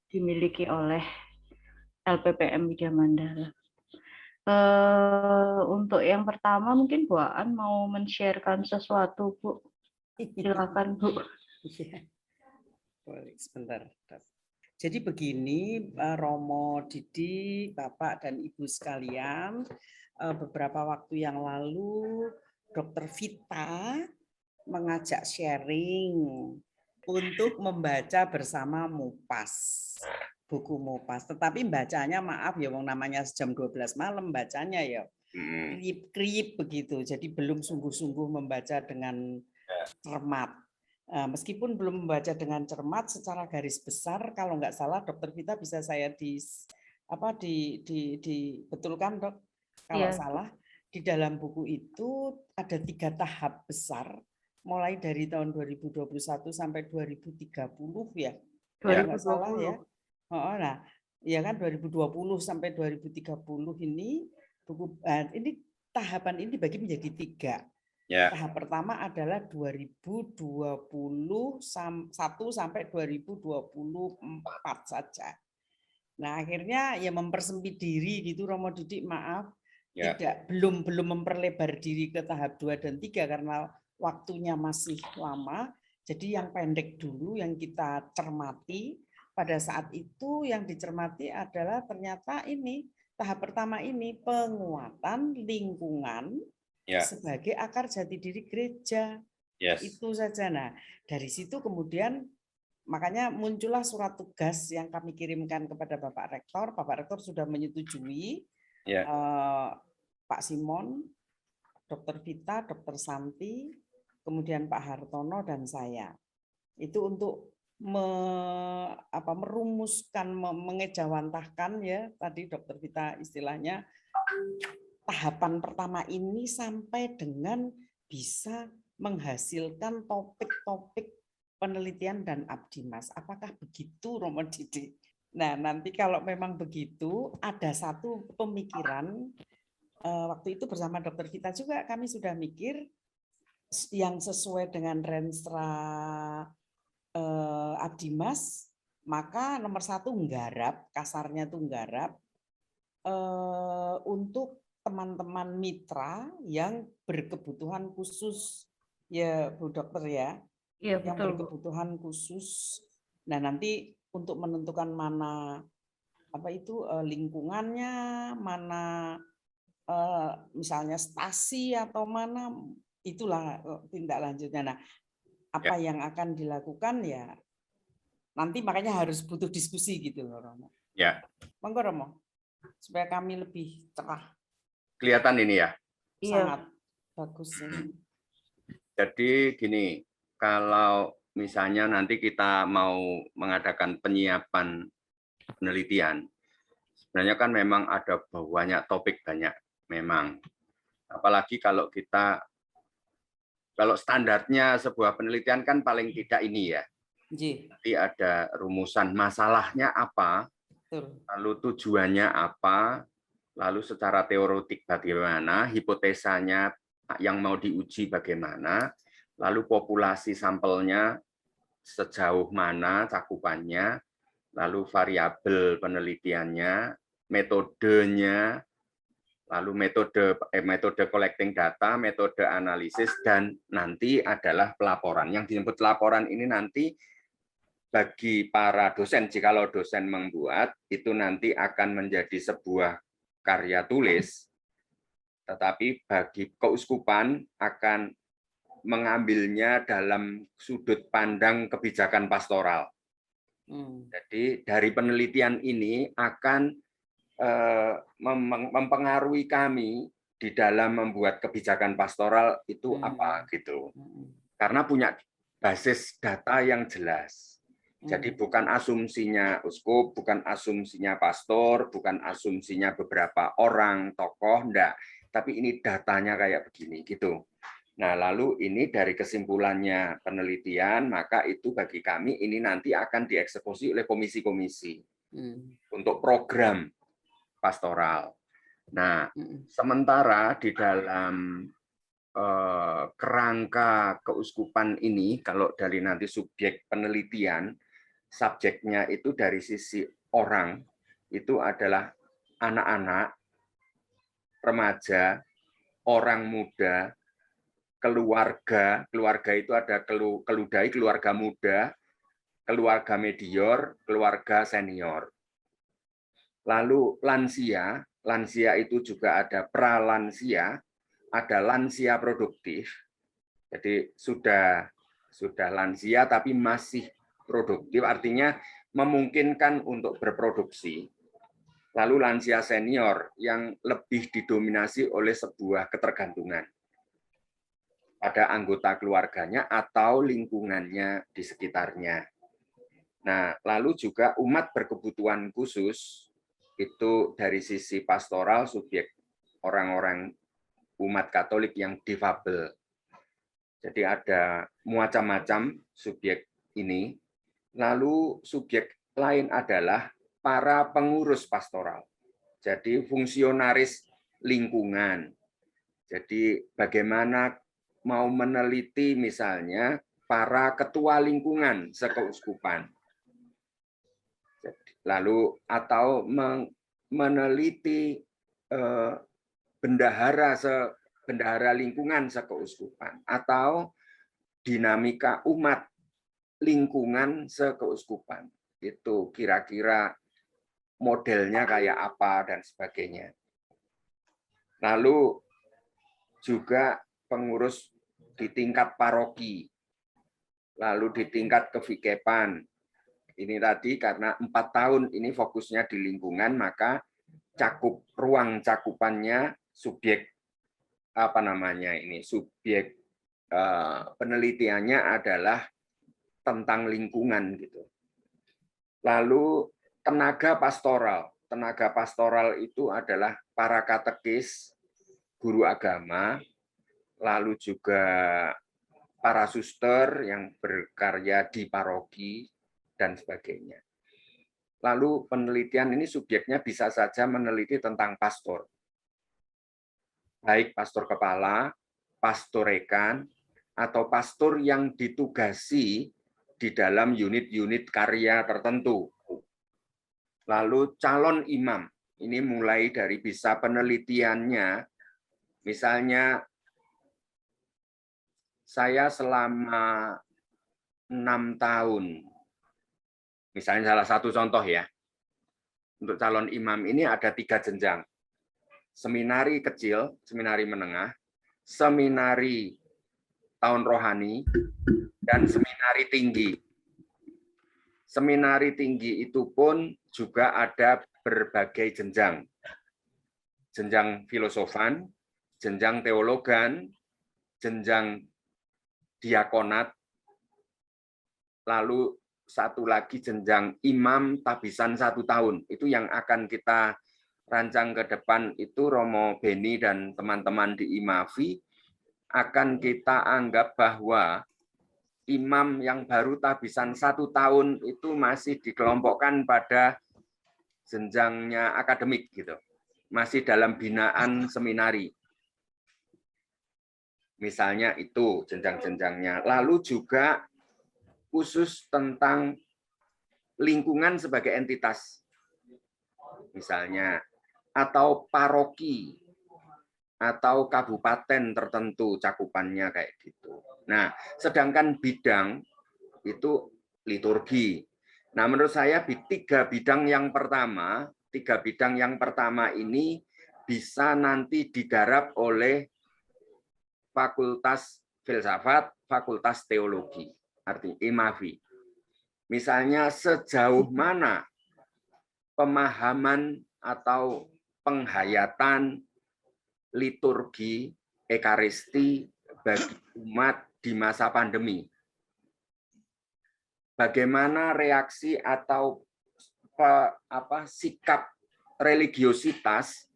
dimiliki oleh LPPM Widya Mandala. Untuk yang pertama mungkin Bu Aan mau men-sharekan sesuatu, Bu. Silakan, Bu. Boleh, sebentar. Jadi begini, Romo, Didi, Bapak dan Ibu sekalian, beberapa waktu yang lalu Dr. Vita mengajak sharing untuk membaca bersama Mupas, buku Mupas. Tetapi bacanya maaf ya, wong namanya jam 12 malam bacanya ya krip-krip begitu. Jadi belum sungguh-sungguh membaca dengan cermat. Meskipun belum membaca dengan cermat secara garis besar, kalau nggak salah Dokter Vita bisa saya dibetulkan, Dok, kalau salah di dalam buku itu ada 3 tahap besar, mulai dari tahun 2021 sampai 2030 ya, kalau nggak salah ya. Nah, ya kan 2020 sampai 2030 ini buku ini tahapan ini dibagi menjadi 3. Tahap pertama adalah 2021 sampai 2024 saja. Nah, akhirnya ya mempersempit diri gitu, Romo Didik, maaf, belum memperlebar diri ke tahap 2 dan 3 karena waktunya masih lama. Jadi yang pendek dulu yang kita cermati pada saat itu, yang dicermati adalah ternyata ini tahap pertama ini penguatan lingkungan sebagai akar jati diri gereja. Itu saja. Nah, dari situ kemudian makanya muncullah surat tugas yang kami kirimkan kepada Bapak Rektor. Bapak Rektor sudah menyetujui, Pak Simon, Dr. Vita, Dr. Santi, kemudian Pak Hartono dan saya. Itu untuk merumuskan, mengejawantahkan ya tadi Dr. Vita istilahnya tahapan pertama ini sampai dengan bisa menghasilkan topik-topik penelitian dan abdimas. Apakah begitu, Romo Didi? Nah, nanti kalau memang begitu, ada satu pemikiran, waktu itu bersama Dr. Vita juga kami sudah mikir yang sesuai dengan renstra abdimas, maka nomor 1 nggarap, kasarnya tuh nggarap, untuk teman-teman mitra yang berkebutuhan khusus ya Bu Dokter ya, yang berkebutuhan khusus. Nah, nanti untuk menentukan mana lingkungannya, mana misalnya stasi atau mana, itulah tindak lanjutnya. Nah, apa yang akan dilakukan ya nanti, makanya harus butuh diskusi gitu loh, Romo. Ya. Monggo, Romo, supaya kami lebih cerah. Kelihatan ini ya? Sangat bagus ini. Jadi gini, kalau misalnya nanti kita mau mengadakan penyiapan penelitian, sebenarnya kan memang ada banyak topik, banyak memang. Apalagi kalau standarnya sebuah penelitian kan paling tidak ini ya. Nanti ada rumusan masalahnya apa, lalu tujuannya apa, lalu secara teoretik bagaimana, hipotesanya yang mau diuji bagaimana, lalu populasi sampelnya sejauh mana cakupannya, lalu variabel penelitiannya, metodenya, lalu metode collecting data, metode analisis, dan nanti adalah pelaporan. Yang disebut laporan ini nanti bagi para dosen, jikalau dosen membuat, itu nanti akan menjadi sebuah karya tulis, tetapi bagi keuskupan akan mengambilnya dalam sudut pandang kebijakan pastoral. Jadi dari penelitian ini akan mempengaruhi kami di dalam membuat kebijakan pastoral itu apa gitu. Karena punya basis data yang jelas. Jadi bukan asumsinya uskup, bukan asumsinya pastor, bukan asumsinya beberapa orang, tokoh, enggak. Tapi ini datanya kayak begini gitu. Nah, lalu ini dari kesimpulannya penelitian, maka itu bagi kami ini nanti akan dieksekusi oleh komisi-komisi untuk program pastoral. Nah, sementara di dalam kerangka keuskupan ini, kalau dari nanti subjek penelitian, subjeknya itu dari sisi orang, itu adalah anak-anak, remaja, orang muda, keluarga. Keluarga itu ada keludai, keluarga muda, keluarga medior, keluarga senior. Lalu lansia, lansia itu juga ada pralansia, ada lansia produktif. Jadi sudah lansia tapi masih produktif, artinya memungkinkan untuk berproduksi. Lalu lansia senior yang lebih didominasi oleh sebuah ketergantungan pada anggota keluarganya atau lingkungannya di sekitarnya. Nah, lalu juga umat berkebutuhan khusus itu dari sisi pastoral subjek orang-orang umat Katolik yang difabel. Jadi ada macam-macam subjek ini. Lalu subjek lain adalah para pengurus pastoral. Jadi fungsionaris lingkungan. Jadi bagaimana mau meneliti misalnya para ketua lingkungan sekeuskupan. Lalu atau meneliti bendahara lingkungan sekeuskupan atau dinamika umat lingkungan sekeuskupan. Itu kira-kira modelnya kayak apa dan sebagainya. Lalu juga pengurus di tingkat paroki, lalu di tingkat kevikepan. Ini tadi karena 4 tahun ini fokusnya di lingkungan, maka ruang cakupannya subjek subjek penelitiannya adalah tentang lingkungan gitu. Lalu tenaga pastoral itu adalah para katekis, guru agama, lalu juga para suster yang berkarya di paroki dan sebagainya. Lalu penelitian ini subjeknya bisa saja meneliti tentang pastor. Baik pastor kepala, pastor rekan, atau pastor yang ditugasi di dalam unit-unit karya tertentu. Lalu calon imam, ini mulai dari bisa penelitiannya, misalnya saya selama 6 tahun, misalnya salah satu contoh ya, untuk calon imam ini ada 3 jenjang. Seminari kecil, seminari menengah, seminari tahun rohani, dan seminari tinggi. Seminari tinggi itu pun juga ada berbagai jenjang. Jenjang filosofan, jenjang teologan, jenjang diakonat, lalu satu lagi jenjang imam tabisan 1 tahun. Itu yang akan kita rancang ke depan itu Romo Beni dan teman-teman di IMAVI akan kita anggap bahwa imam yang baru tabisan 1 tahun itu masih dikelompokkan pada jenjangnya akademik gitu. Masih dalam binaan seminari. Misalnya itu jenjang-jenjangnya. Lalu juga khusus tentang lingkungan sebagai entitas. Misalnya atau paroki atau kabupaten tertentu cakupannya kayak gitu. Nah, sedangkan bidang itu liturgi. Nah, menurut saya 3 bidang yang pertama ini bisa nanti digarap oleh Fakultas Filsafat, Fakultas Teologi, artinya IMAVI. Misalnya sejauh mana pemahaman atau penghayatan liturgi, ekaristi bagi umat di masa pandemi. Bagaimana reaksi atau sikap religiositas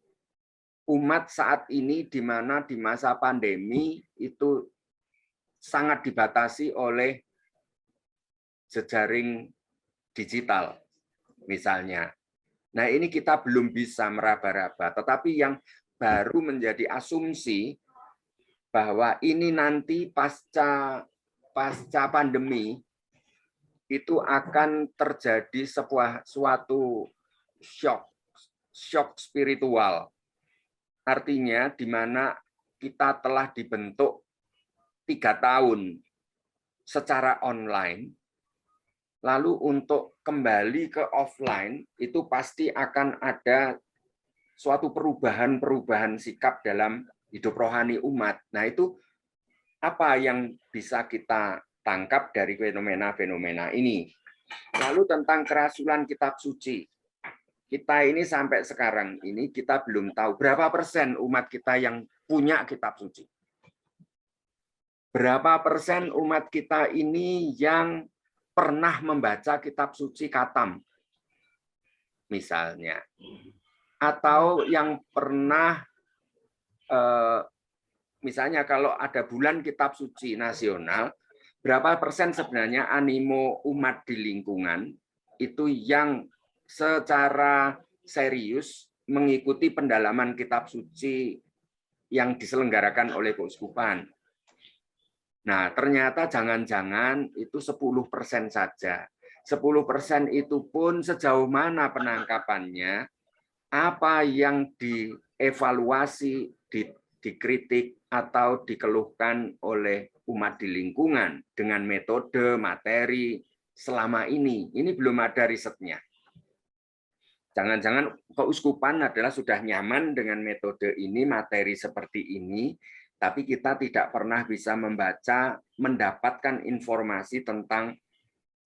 umat saat ini di mana di masa pandemi itu sangat dibatasi oleh jejaring digital misalnya. Nah, ini kita belum bisa meraba-raba, tetapi yang baru menjadi asumsi bahwa ini nanti pasca pandemi itu akan terjadi suatu shock spiritual. Artinya di mana kita telah dibentuk 3 tahun secara online, lalu untuk kembali ke offline itu pasti akan ada suatu perubahan sikap dalam hidup rohani umat. Nah, itu apa yang bisa kita tangkap dari fenomena-fenomena ini. Lalu tentang kerasulan kitab suci. Kita ini sampai sekarang ini kita belum tahu berapa persen umat kita yang punya kitab suci. Berapa persen umat kita ini yang pernah membaca kitab suci khatam, misalnya. Atau yang pernah, misalnya kalau ada bulan kitab suci nasional, berapa persen sebenarnya animo umat di lingkungan itu yang secara serius mengikuti pendalaman kitab suci yang diselenggarakan oleh keuskupan. Nah, ternyata jangan-jangan itu 10% saja. 10% itu pun sejauh mana penangkapannya, apa yang dievaluasi, dikritik, atau dikeluhkan oleh umat di lingkungan dengan metode, materi selama ini belum ada risetnya. Jangan-jangan keuskupan adalah sudah nyaman dengan metode ini, materi seperti ini, tapi kita tidak pernah bisa membaca, mendapatkan informasi tentang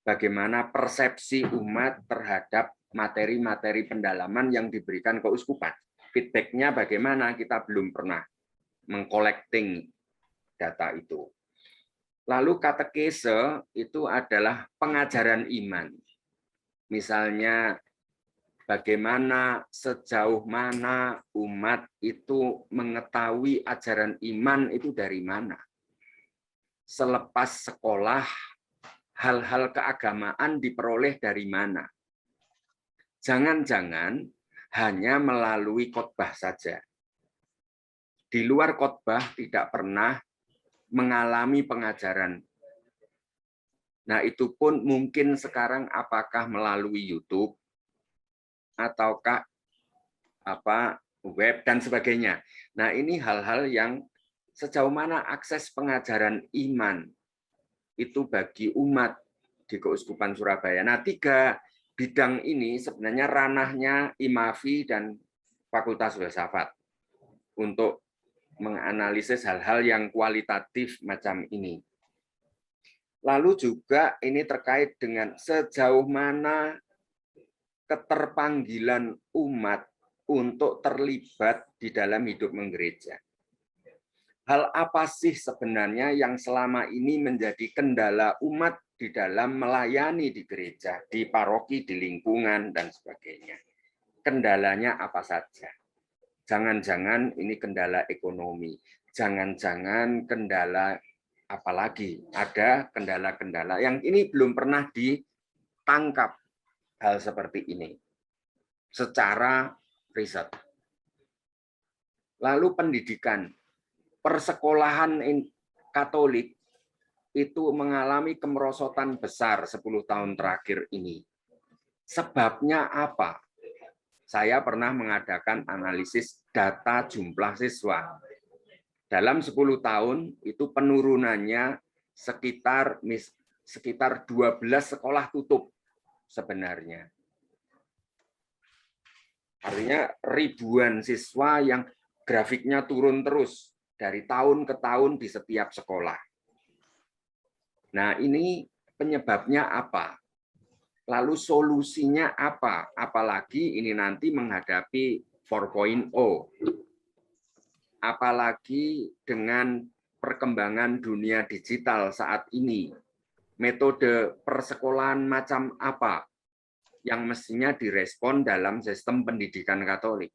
bagaimana persepsi umat terhadap materi-materi pendalaman yang diberikan keuskupan. Feedback-nya bagaimana, kita belum pernah mengkolekting data itu. Lalu katekese itu adalah pengajaran iman. Misalnya, bagaimana sejauh mana umat itu mengetahui ajaran iman itu dari mana. Selepas sekolah, hal-hal keagamaan diperoleh dari mana. Jangan-jangan hanya melalui khotbah saja. Di luar khotbah tidak pernah mengalami pengajaran. Nah, itu pun mungkin sekarang apakah melalui YouTube, ataukah web dan sebagainya. Nah, ini hal-hal yang sejauh mana akses pengajaran iman itu bagi umat di Keuskupan Surabaya. Nah, 3 bidang ini sebenarnya ranahnya IMAFI dan Fakultas Filsafat untuk menganalisis hal-hal yang kualitatif macam ini. Lalu juga ini terkait dengan sejauh mana keterpanggilan umat untuk terlibat di dalam hidup menggereja. Hal apa sih sebenarnya yang selama ini menjadi kendala umat di dalam melayani di gereja, di paroki, di lingkungan, dan sebagainya? Kendalanya apa saja? Jangan-jangan ini kendala ekonomi, jangan-jangan kendala apalagi, ada kendala-kendala yang ini belum pernah ditangkap hal seperti ini secara riset. Lalu pendidikan, persekolahan Katolik itu mengalami kemerosotan besar 10 tahun terakhir ini. Sebabnya apa? Saya pernah mengadakan analisis data jumlah siswa. Dalam 10 tahun itu penurunannya sekitar 12 sekolah tutup sebenarnya. Artinya ribuan siswa yang grafiknya turun terus dari tahun ke tahun di setiap sekolah. Nah, ini penyebabnya apa? Lalu solusinya apa? Apalagi ini nanti menghadapi 4.0. Apalagi dengan perkembangan dunia digital saat ini. Metode persekolahan macam apa yang mestinya direspon dalam sistem pendidikan Katolik?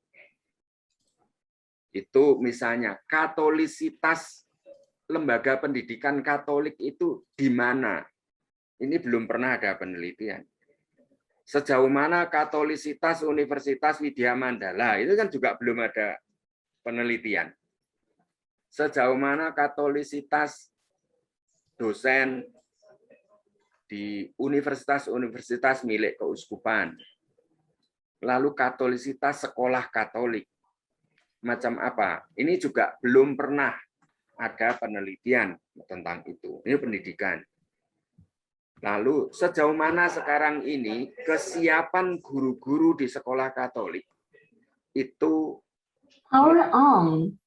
Itu misalnya katolisitas lembaga pendidikan Katolik itu di mana? Ini belum pernah ada penelitian. Sejauh mana katolisitas Universitas Widya Mandala, itu kan juga belum ada penelitian. Sejauh mana katolisitas dosen di universitas-universitas milik keuskupan. Lalu katolisitas sekolah Katolik. Macam apa? Ini juga belum pernah ada penelitian tentang itu. Ini pendidikan. Lalu sejauh mana sekarang ini kesiapan guru-guru di sekolah Katolik itu Power on.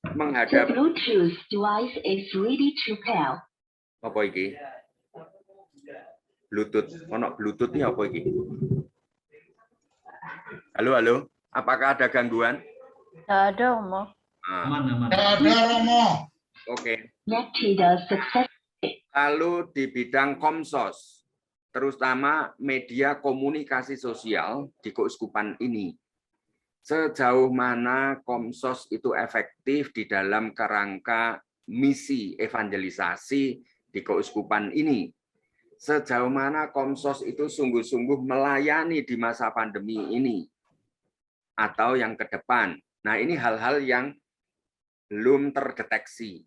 The menghadapi Bluetooth device is ready to pair. apa iki? Bluetooth. Ono Bluetooth ini apa iki? Halo, halo. Apakah ada gangguan? Nggak ada, Romo. Nah, Ada Romo. oke. Connected success. Lalu di bidang Komsos, terutama media komunikasi sosial di keuskupan ini, sejauh mana Komsos itu efektif di dalam kerangka misi evangelisasi di keuskupan ini? Sejauh mana Komsos itu sungguh-sungguh melayani di masa pandemi ini? Atau yang ke depan? Nah, ini hal-hal yang belum terdeteksi.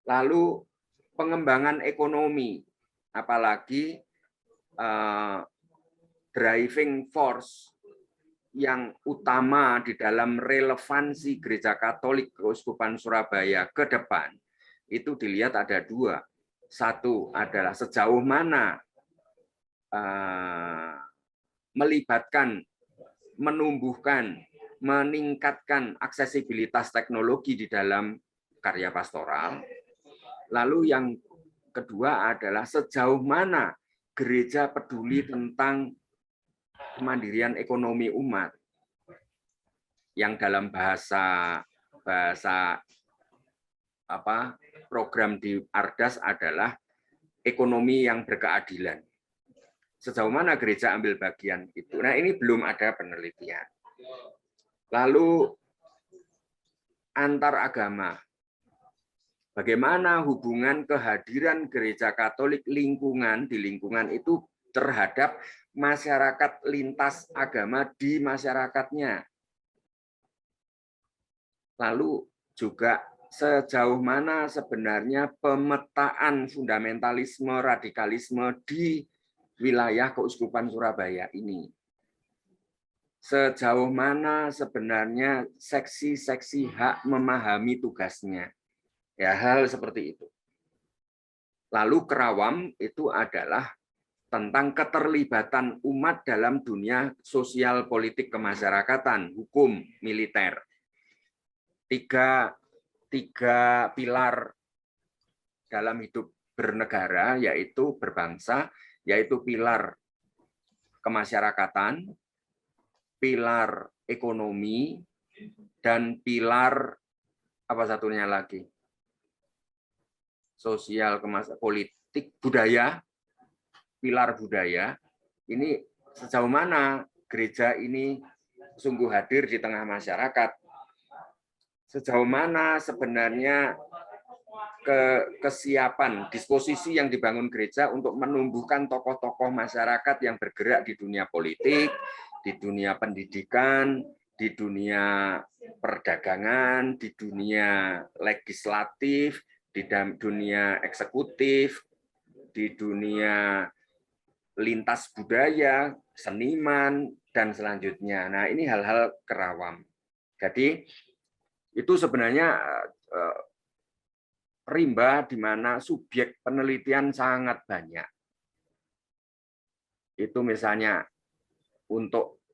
Lalu pengembangan ekonomi, apalagi driving force yang utama di dalam relevansi Gereja Katolik Keuskupan Surabaya ke depan, itu dilihat ada dua. Satu adalah sejauh mana melibatkan, menumbuhkan, meningkatkan aksesibilitas teknologi di dalam karya pastoral. Lalu yang kedua adalah sejauh mana gereja peduli tentang kemandirian ekonomi umat, yang dalam bahasa program di Ardas adalah ekonomi yang berkeadilan. Sejauh mana gereja ambil bagian itu? Nah, ini belum ada penelitian. Lalu antar agama. Bagaimana hubungan kehadiran gereja Katolik di lingkungan itu terhadap masyarakat lintas agama di masyarakatnya. Lalu juga sejauh mana sebenarnya pemetaan fundamentalisme, radikalisme di wilayah Keuskupan Surabaya ini. Sejauh mana sebenarnya seksi-seksi hak memahami tugasnya. Ya, hal seperti itu. Lalu kerawam itu adalah tentang keterlibatan umat dalam dunia sosial politik kemasyarakatan, hukum, militer. Tiga pilar dalam hidup bernegara, yaitu berbangsa, yaitu pilar kemasyarakatan, pilar ekonomi, dan pilar apa satunya lagi? Sosial, politik, budaya, pilar budaya. Ini sejauh mana gereja ini sungguh hadir di tengah masyarakat. Sejauh mana sebenarnya kesiapan, disposisi yang dibangun gereja untuk menumbuhkan tokoh-tokoh masyarakat yang bergerak di dunia politik, di dunia pendidikan, di dunia perdagangan, di dunia legislatif, di dunia eksekutif, di dunia lintas budaya, seniman, dan selanjutnya. Nah, ini hal-hal kerawam. Jadi, itu sebenarnya rimba di mana subjek penelitian sangat banyak. Itu misalnya untuk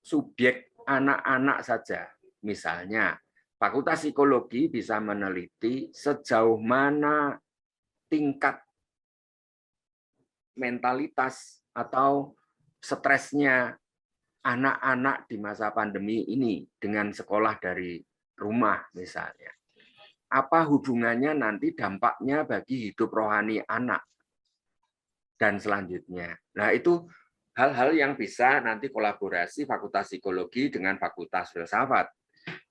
subjek anak-anak saja. Misalnya, Fakultas Psikologi bisa meneliti sejauh mana tingkat mentalitas atau stresnya anak-anak di masa pandemi ini dengan sekolah dari rumah misalnya. Apa hubungannya nanti dampaknya bagi hidup rohani anak dan selanjutnya. Nah, itu hal-hal yang bisa nanti kolaborasi Fakultas Psikologi dengan Fakultas Filsafat.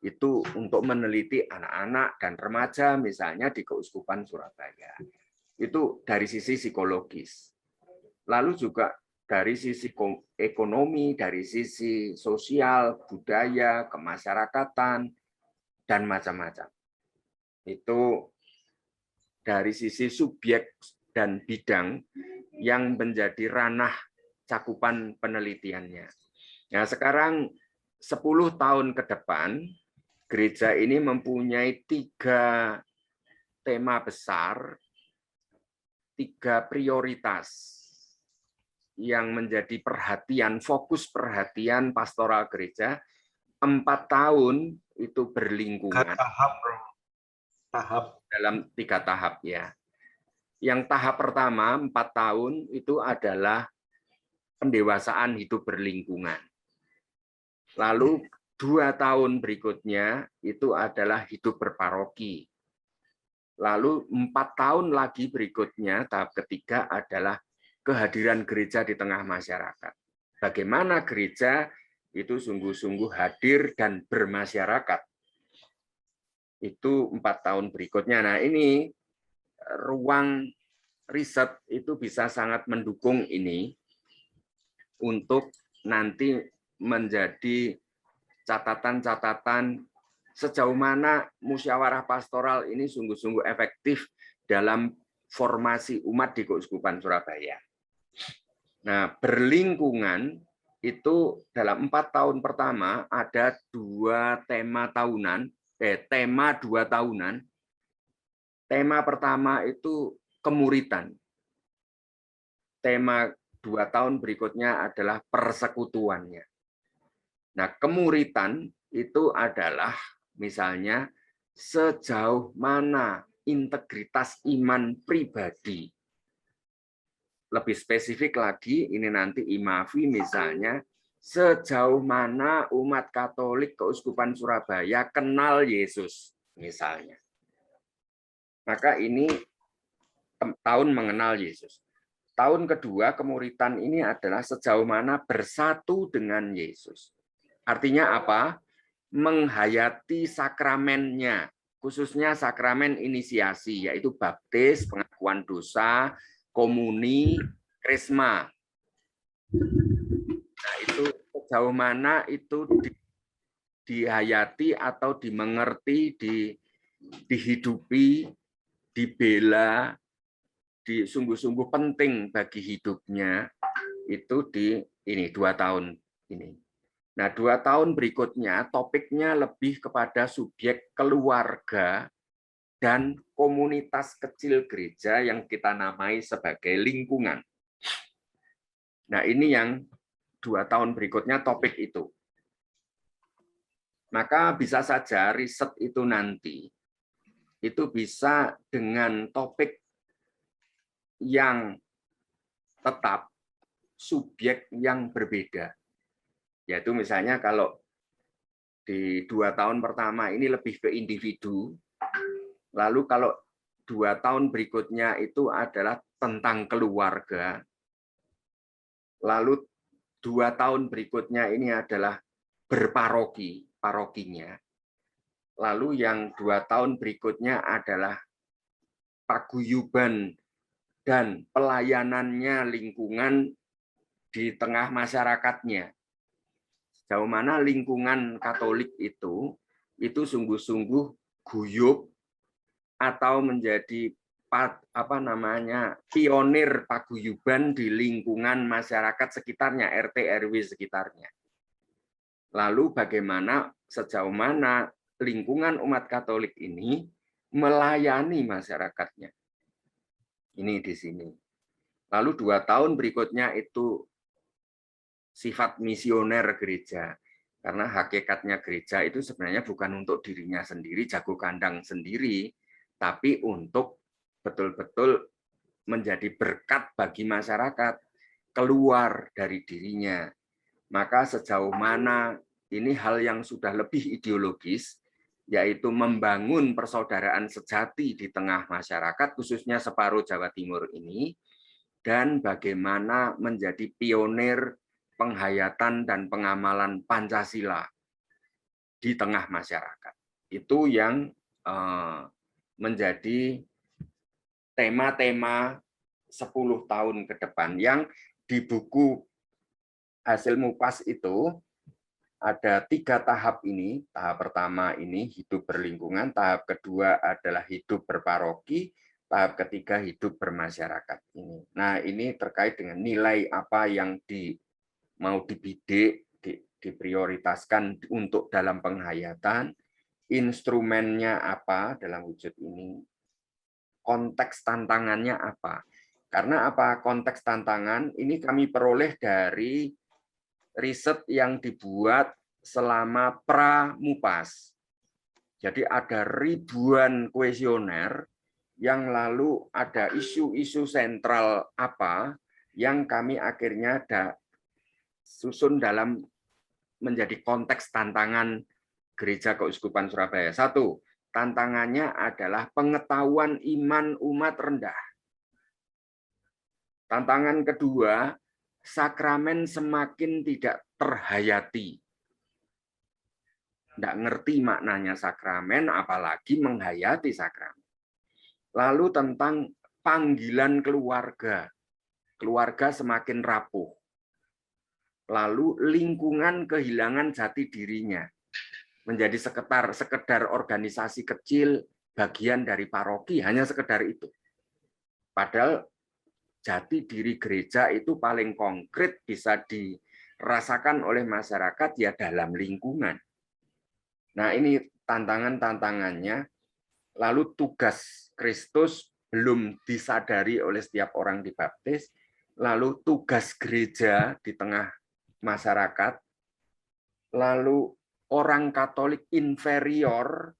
Itu untuk meneliti anak-anak dan remaja misalnya di Keuskupan Surabaya. Itu dari sisi psikologis. Lalu juga dari sisi ekonomi, dari sisi sosial, budaya, kemasyarakatan, dan macam-macam. Itu dari sisi subjek dan bidang yang menjadi ranah cakupan penelitiannya. Nah, sekarang 10 tahun ke depan, gereja ini mempunyai 3 tema besar, 3 prioritas yang menjadi perhatian, fokus perhatian pastoral gereja. 4 tahun itu berlingkungan dalam 3 tahap ya. Yang tahap pertama 4 tahun itu adalah pendewasaan hidup berlingkungan. Lalu 2 tahun berikutnya itu adalah hidup berparoki. Lalu 4 tahun lagi berikutnya, tahap ketiga adalah kehadiran gereja di tengah masyarakat. Bagaimana gereja itu sungguh-sungguh hadir dan bermasyarakat. Itu 4 tahun berikutnya. Nah, ini ruang riset itu bisa sangat mendukung ini untuk nanti menjadi catatan-catatan sejauh mana musyawarah pastoral ini sungguh-sungguh efektif dalam formasi umat di Keuskupan Surabaya. Nah, berlingkungan itu dalam 4 tahun pertama ada 2 tema tahunan, tema 2 tahunan. Tema pertama itu kemuritan. Tema 2 tahun berikutnya adalah persekutuannya. Nah, kemuritan itu adalah misalnya sejauh mana integritas iman pribadi. Lebih spesifik lagi, ini nanti IMAFI misalnya, sejauh mana umat Katolik Keuskupan Surabaya kenal Yesus misalnya. Maka ini tahun mengenal Yesus. Tahun kedua kemuritan ini adalah sejauh mana bersatu dengan Yesus. Artinya apa? Menghayati sakramennya, khususnya sakramen inisiasi, yaitu baptis, pengakuan dosa, komuni, krisma. Nah, itu sejauh mana itu dihayati atau dimengerti, dihidupi, dibela, sungguh-sungguh penting bagi hidupnya, itu di ini 2 tahun ini. Nah, 2 tahun berikutnya topiknya lebih kepada subjek keluarga dan komunitas kecil gereja yang kita namai sebagai lingkungan. Nah, ini yang 2 tahun berikutnya topik itu. Maka bisa saja riset itu nanti itu bisa dengan topik yang tetap, subjek yang berbeda. Yaitu misalnya kalau di 2 tahun pertama ini lebih ke individu, lalu kalau 2 tahun berikutnya itu adalah tentang keluarga, lalu 2 tahun berikutnya ini adalah berparoki, parokinya, lalu yang 2 tahun berikutnya adalah paguyuban dan pelayanannya lingkungan di tengah masyarakatnya. Sejauh mana lingkungan Katolik itu sungguh-sungguh guyup atau menjadi pionir paguyuban di lingkungan masyarakat sekitarnya, RT RW sekitarnya. Lalu bagaimana sejauh mana lingkungan umat Katolik ini melayani masyarakatnya. Ini di sini. Lalu 2 tahun berikutnya itu sifat misioner gereja. Karena hakikatnya gereja itu sebenarnya bukan untuk dirinya sendiri, jago kandang sendiri, tapi untuk betul-betul menjadi berkat bagi masyarakat, keluar dari dirinya. Maka sejauh mana ini hal yang sudah lebih ideologis, yaitu membangun persaudaraan sejati di tengah masyarakat, khususnya separuh Jawa Timur ini, dan bagaimana menjadi pionir penghayatan dan pengamalan Pancasila di tengah masyarakat. Itu yang menjadi tema-tema 10 tahun ke depan, yang di buku hasil MUPAS itu ada 3 tahap ini. Tahap pertama ini hidup berlingkungan, tahap kedua adalah hidup berparoki, tahap ketiga hidup bermasyarakat ini. Nah, ini terkait dengan nilai apa yang mau dibidik, diprioritaskan untuk dalam penghayatan, instrumennya apa dalam wujud ini, konteks tantangannya apa. Karena apa konteks tantangan ini kami peroleh dari riset yang dibuat selama Pramupas. Jadi ada ribuan kuesioner yang lalu ada isu-isu sentral apa yang kami akhirnya susun dalam menjadi konteks tantangan Gereja Keuskupan Surabaya. 1. Tantangannya adalah pengetahuan iman umat rendah. Tantangan kedua, sakramen semakin tidak terhayati. Tidak ngerti maknanya sakramen, apalagi menghayati sakramen. Lalu tentang panggilan keluarga. Keluarga semakin rapuh. Lalu lingkungan kehilangan jati dirinya. Menjadi sekedar organisasi kecil, bagian dari paroki, hanya sekedar itu. Padahal jati diri gereja itu paling konkret bisa dirasakan oleh masyarakat ya dalam lingkungan. Nah, ini tantangan-tantangannya. Lalu tugas Kristus belum disadari oleh setiap orang dibaptis. Lalu tugas gereja di tengah masyarakat. Lalu orang Katolik inferior.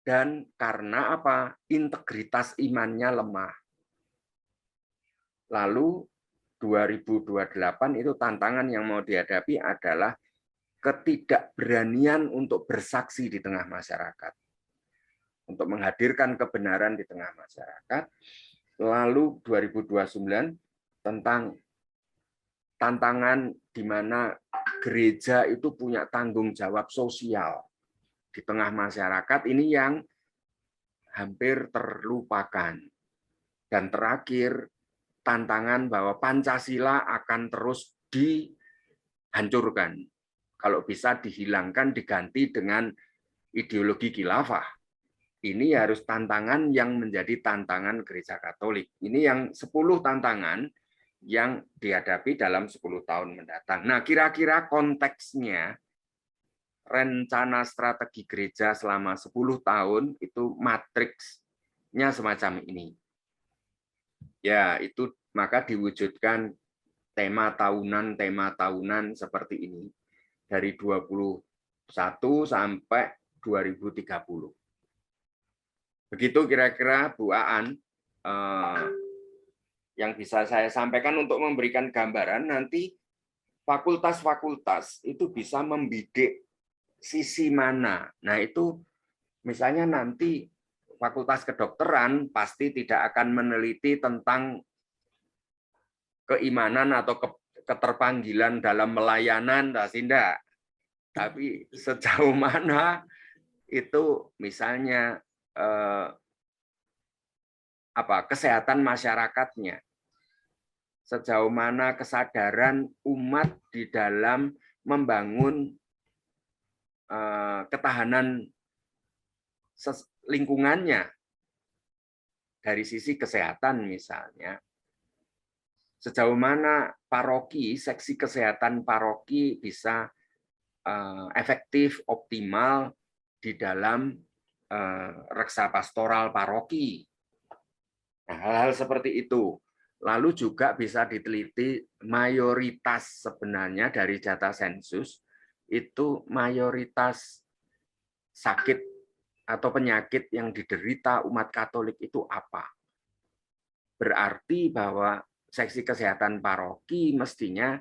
Dan karena apa? Integritas imannya lemah. Lalu 2028 itu tantangan yang mau dihadapi adalah ketidakberanian untuk bersaksi di tengah masyarakat. Untuk menghadirkan kebenaran di tengah masyarakat. Lalu 2029 tentang tantangan di mana gereja itu punya tanggung jawab sosial di tengah masyarakat, ini yang hampir terlupakan. Dan terakhir, tantangan bahwa Pancasila akan terus dihancurkan. Kalau bisa dihilangkan, diganti dengan ideologi khilafah. Ini harus tantangan yang menjadi tantangan Gereja Katolik. Ini yang 10 tantangan yang dihadapi dalam 10 tahun mendatang. Nah, kira-kira konteksnya, rencana strategi gereja selama 10 tahun, itu matriksnya semacam ini. Ya, itu maka diwujudkan tema tahunan seperti ini. Dari 21 sampai 2030. Begitu kira-kira Bu Aan yang bisa saya sampaikan untuk memberikan gambaran. Nanti fakultas-fakultas itu bisa membidik sisi mana. Nah itu misalnya nanti fakultas kedokteran pasti tidak akan meneliti tentang keimanan atau keterpanggilan dalam melayanan, tidak. Tapi sejauh mana itu misalnya kesehatan masyarakatnya, sejauh mana kesadaran umat di dalam membangun ketahanan lingkungannya dari sisi kesehatan misalnya, sejauh mana paroki, seksi kesehatan paroki bisa efektif, optimal di dalam reksa pastoral paroki. Nah, hal-hal seperti itu. Lalu juga bisa diteliti mayoritas sebenarnya dari data sensus itu mayoritas sakit atau penyakit yang diderita umat Katolik itu apa. Berarti bahwa seksi kesehatan paroki mestinya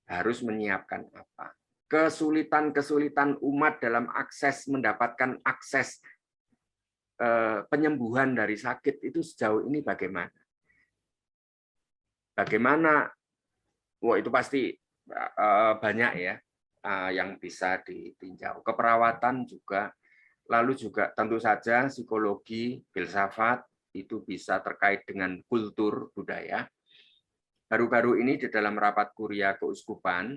harus menyiapkan apa. Kesulitan-kesulitan umat dalam mendapatkan akses penyembuhan dari sakit itu sejauh ini bagaimana? Bagaimana? Wah, itu pasti banyak ya yang bisa ditinjau. Keperawatan juga, lalu juga tentu saja psikologi, filsafat itu bisa terkait dengan kultur budaya. Baru-baru ini di dalam rapat kuria keuskupan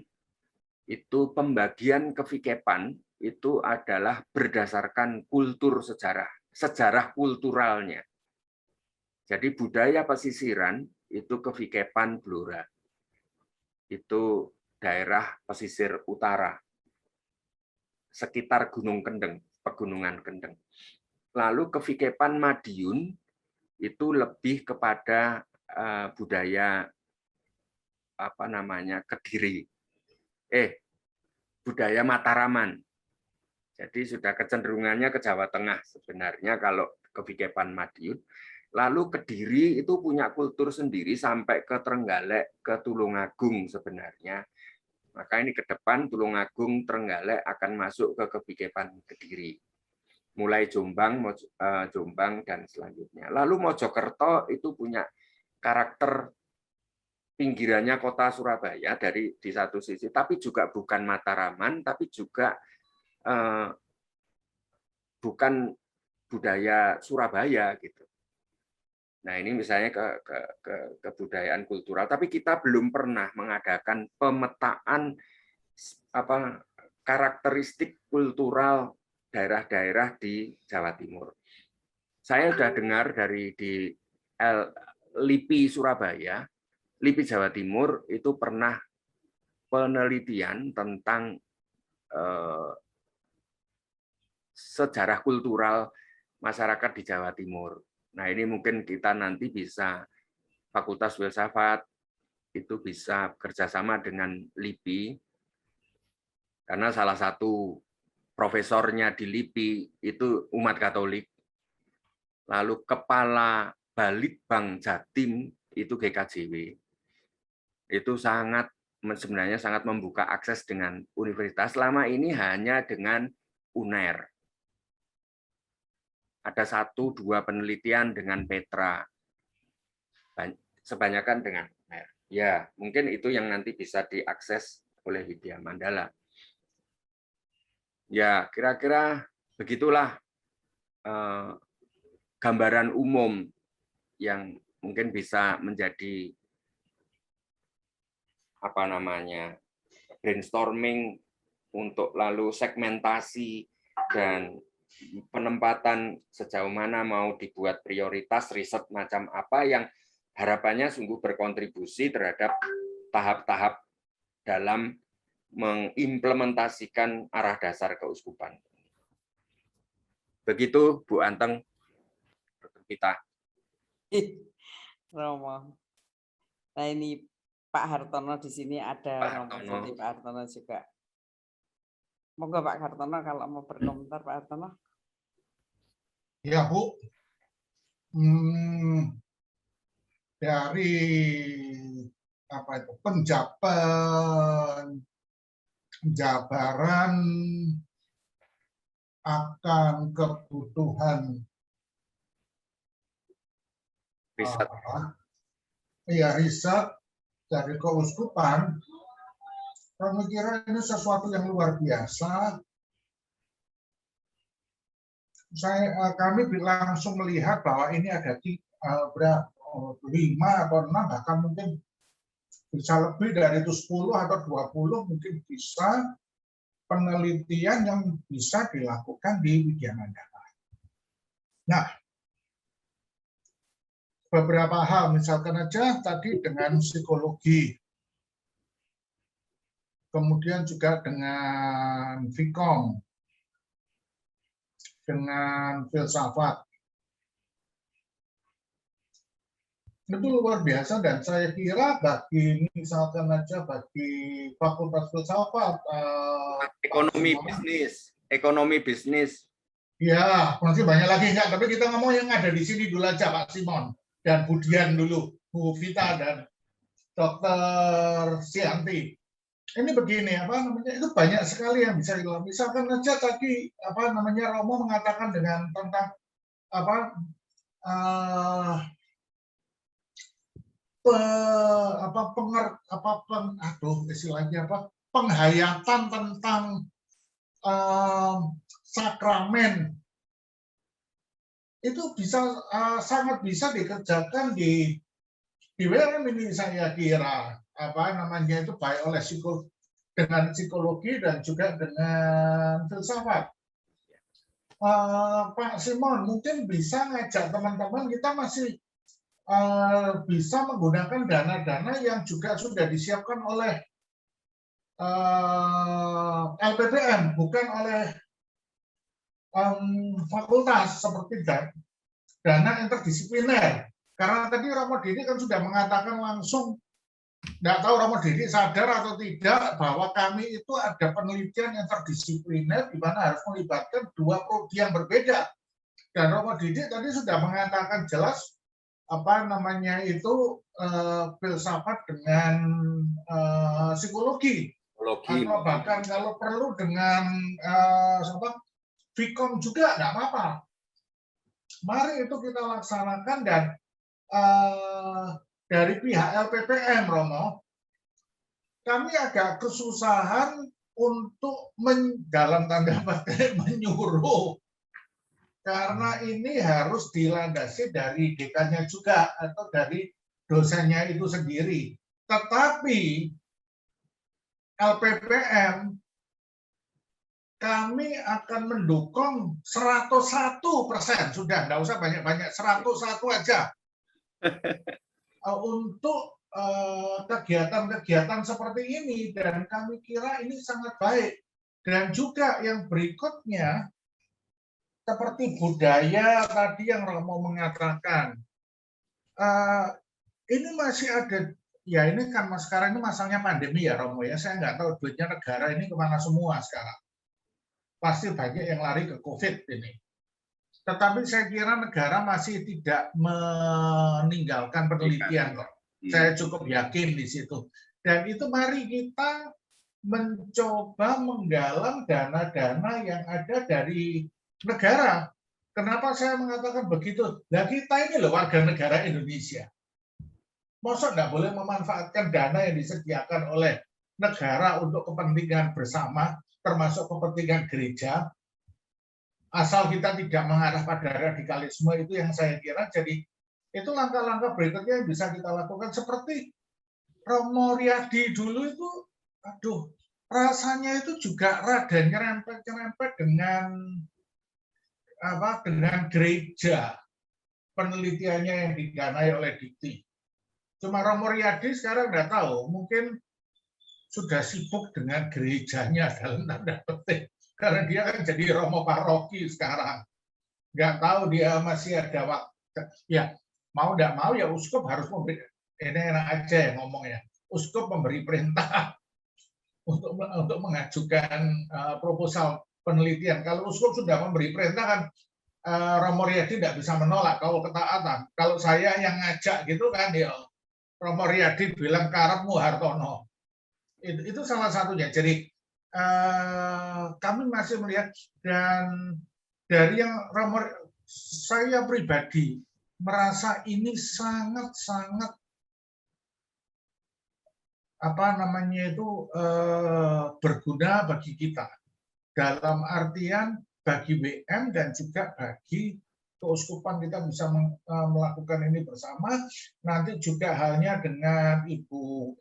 itu pembagian kevikepan itu adalah berdasarkan kultur sejarah kulturalnya. Jadi budaya pesisiran itu Kevikepan Blora. Itu daerah pesisir utara, sekitar Gunung Kendeng, Pegunungan Kendeng. Lalu Kevikepan Madiun itu lebih kepada budaya Kediri. Budaya Mataraman. Jadi sudah kecenderungannya ke Jawa Tengah sebenarnya kalau Kevikepan Madiun. Lalu Kediri itu punya kultur sendiri sampai ke Trenggalek, ke Tulungagung sebenarnya. Maka ini ke depan Tulungagung, Trenggalek akan masuk ke Kevikepan Kediri. Mulai Jombang dan selanjutnya. Lalu Mojokerto itu punya karakter pinggirannya kota Surabaya di satu sisi, tapi juga bukan Mataraman, tapi juga bukan budaya Surabaya gitu. Nah ini misalnya kebudayaan kultural, tapi kita belum pernah mengadakan pemetaan karakteristik kultural daerah-daerah di Jawa Timur. Saya sudah dengar di LIPI Surabaya, LIPI Jawa Timur itu pernah penelitian tentang sejarah kultural masyarakat di Jawa Timur. Nah ini mungkin kita nanti bisa Fakultas Filsafat itu bisa kerjasama dengan LIPI, karena salah satu profesornya di LIPI itu umat Katolik. Lalu kepala Balitbang Jatim itu GKJW. Itu sebenarnya sangat membuka akses dengan universitas. Selama ini hanya dengan UNER. Ada 1-2 penelitian dengan Petra. Sebanyakan dengan UNER. Ya, mungkin itu yang nanti bisa diakses oleh Widya Mandala. Ya, kira-kira begitulah gambaran umum yang mungkin bisa menjadi brainstorming untuk lalu segmentasi dan penempatan sejauh mana mau dibuat prioritas riset macam apa yang harapannya sungguh berkontribusi terhadap tahap-tahap dalam mengimplementasikan arah dasar keuskupan. Begitu Bu Anteng kita. Romo. Nah ini Pak Hartono di sini ada Romo, jadi Pak Hartono juga. Moga Pak Hartono kalau mau berkomentar Pak Hartono. Ya Bu, dari penjabaran akan kebutuhan riset dari keuskupan, kami kira ini sesuatu yang luar biasa. Kami langsung melihat bahwa ini ada 5 atau 6, bahkan mungkin bisa lebih dari itu 10 atau 20 mungkin bisa penelitian yang bisa dilakukan di Widya Mandala. Nah, beberapa hal, misalkan aja tadi dengan psikologi, kemudian juga dengan Vkom, dengan filsafat. Itu luar biasa, dan saya kira bagi misalkan aja bagi Fakultas Filsafat, ekonomi bisnis. Ya, masih banyak lagi enggak, tapi kita ngomong yang ada di sini dulu aja, Pak Simon dan Bu Dian dulu, Bu Vita dan Dr. Sianti. Ini begini, itu banyak sekali yang bisa dilakukan. Misalkan aja tadi Romo mengatakan dengan tentang penghayatan tentang sakramen, itu bisa sangat bisa dikerjakan di WM ini, saya kira itu baik oleh dengan psikologi dan juga dengan filsafat. Pak Simon mungkin bisa ngajak teman-teman, kita masih bisa menggunakan dana-dana yang juga sudah disiapkan oleh LPPM, bukan oleh fakultas seperti dana interdisipliner. Karena tadi Romo Didi kan sudah mengatakan langsung, nggak tahu Romo Didi sadar atau tidak bahwa kami itu ada penelitian interdisipliner di mana harus melibatkan dua prodi yang berbeda. Dan Romo Didi tadi sudah mengatakan jelas apa namanya itu filsafat dengan psikologi, atau bahkan kalau perlu dengan Vkom juga nggak apa-apa. Mari itu kita laksanakan. Dan dari pihak LPPM, Romo, kami agak kesusahan untuk dalam tanda petik menyuruh, karena ini harus dilandasi dari dekannya juga atau dari dosennya itu sendiri. Tetapi LPPM kami akan mendukung 101%, sudah nggak usah banyak-banyak, 101 aja untuk kegiatan-kegiatan seperti ini, dan kami kira ini sangat baik. Dan juga yang berikutnya seperti budaya tadi yang Romo mengatakan, ini masih ada, ya ini kan sekarang ini masalahnya pandemi ya Romo ya, saya nggak tahu duitnya negara ini kemana semua sekarang. Pasti banyak yang lari ke COVID ini. Tetapi saya kira negara masih tidak meninggalkan penelitian kok. Saya cukup yakin di situ. Dan itu mari kita mencoba menggalang dana-dana yang ada dari negara. Kenapa saya mengatakan begitu? Nah, kita ini loh warga negara Indonesia. Masa nggak boleh memanfaatkan dana yang disediakan oleh negara untuk kepentingan bersama, termasuk kepentingan gereja, asal kita tidak mengarah pada radikalisme. Itu yang saya kira. Jadi itu langkah-langkah berikutnya yang bisa kita lakukan. Seperti Romo Riyadi dulu itu, aduh, rasanya itu juga rada nyerempet-nyerempet dengan gereja, penelitiannya yang didanai oleh Dikti. Cuma Romo Riyadi sekarang nggak tahu, mungkin sudah sibuk dengan gerejanya dalam tanda petik, karena dia kan jadi Romo paroki sekarang. Nggak tahu dia masih ada waktu. Ya, mau nggak mau ya uskup harus memberi, ini enak aja ya ngomongnya, uskup memberi perintah untuk mengajukan proposal penelitian. Kalau uskup sudah memberi perintah kan, Romo Riyadi tidak bisa menolak kalau ketaatan. Kalau saya yang ngajak gitu kan, ya Romo Riyadi bilang karepmu Hartono. Itu salah satunya. Jadi kami masih melihat, dan dari yang saya pribadi merasa ini sangat-sangat berguna bagi kita, dalam artian bagi WM dan juga bagi keuskupan kita bisa melakukan ini bersama. Nanti juga halnya dengan Ibu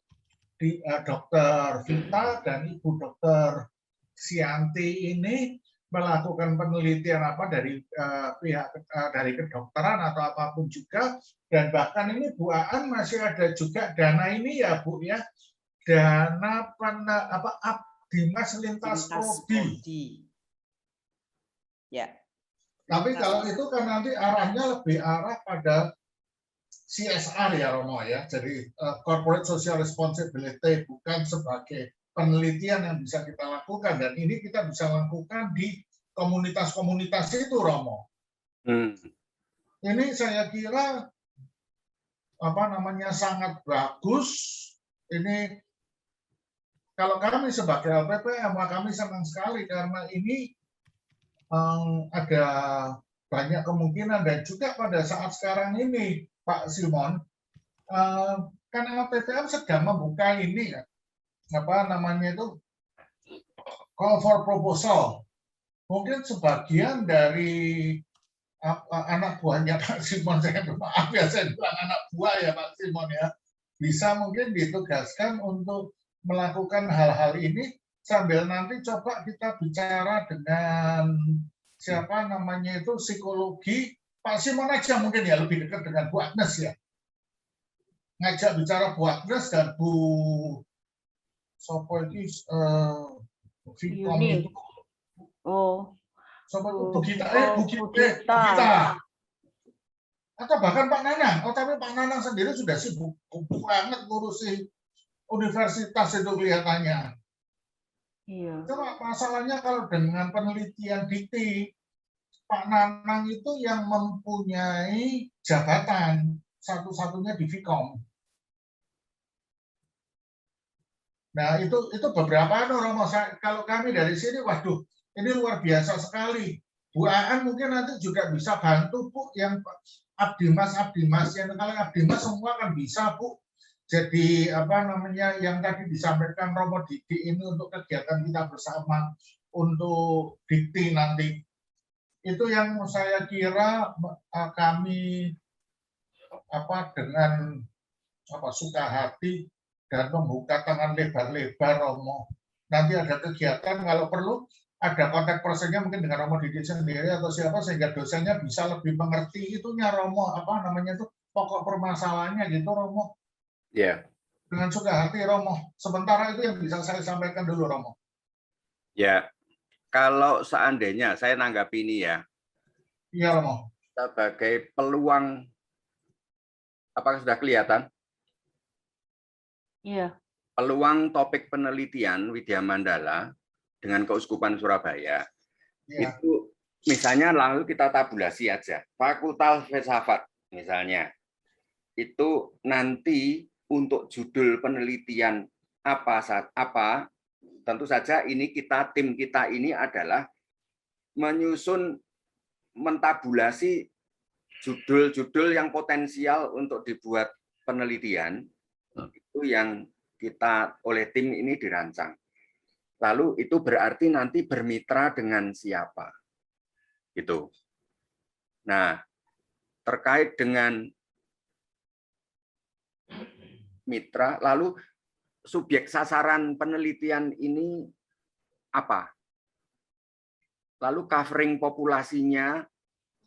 Dr. Vita dan Ibu Dr. Sianti ini melakukan penelitian dari pihak dari kedokteran atau apapun juga. Dan bahkan ini Bu Aan masih ada juga dana ini ya Bu ya, dana Dimas lintas prodi. Ya. Tapi kalau itu kan nanti arahnya lebih arah pada CSR ya Romo ya, jadi corporate social responsibility, bukan sebagai penelitian yang bisa kita lakukan. Dan ini kita bisa lakukan di komunitas-komunitas itu Romo. Ini saya kira sangat bagus. Ini kalau kami sebagai LPPM, kami senang sekali karena ini ada banyak kemungkinan. Dan juga pada saat sekarang ini Pak Simon, kan LPPM sedang membuka ini call for proposal. Mungkin sebagian dari anak buahnya Pak Simon, saya maaf ya saya bilang anak buah ya Pak Simon ya, bisa mungkin ditugaskan untuk melakukan hal-hal ini, sambil nanti coba kita bicara dengan psikologi. Pak Simon aja mungkin ya lebih dekat dengan Bu Agnes ya. ngajak bicara Bu Agnes dan Bu Sopo ini Vicom Yuni. itu. Oh, Sopo itu Bu Bu Gita. Gita. Atau bahkan Pak Nanang. Oh, tapi Pak Nanang sendiri sudah sibuk banget ngurusi universitas itu kelihatannya. Iya. Cuma masalahnya kalau dengan penelitian dikti, Pak Nanang itu yang mempunyai jabatan satu-satunya di Vicom. Nah, itu beberapa Romo, kalau kami dari sini, waduh, ini luar biasa sekali. Bu Aan mungkin nanti juga bisa bantu, Bu, yang Abdimas, yang kalau Abdimas semua kan bisa, Bu. Jadi apa namanya yang tadi disampaikan Romo Didi ini untuk kegiatan kita bersama untuk dikti nanti. Itu yang saya kira kami dengan suka hati dan membuka tangan lebar-lebar Romo. Nanti ada kegiatan kalau perlu ada kontak personnya mungkin dengan Romo Didi sendiri atau siapa sehingga dosennya bisa lebih mengerti itunya Romo itu pokok permasalahannya gitu Romo. Ya. Dengan suka hati Romo. Sementara itu yang bisa saya sampaikan dulu Romo. Ya. Kalau seandainya saya nanggapi ini ya. Iya Romo. Sebagai peluang, apakah sudah kelihatan? Iya. Peluang topik penelitian Widya Mandala dengan Keuskupan Surabaya itu misalnya lalu kita tabulasi aja Fakultas Filsafat misalnya itu nanti untuk judul penelitian apa tentu saja ini tim kita ini adalah menyusun mentabulasi judul-judul yang potensial untuk dibuat penelitian itu yang kita oleh tim ini dirancang. Lalu itu berarti nanti bermitra dengan siapa? Gitu. Nah, terkait dengan mitra, lalu subjek sasaran penelitian ini apa? Lalu covering populasinya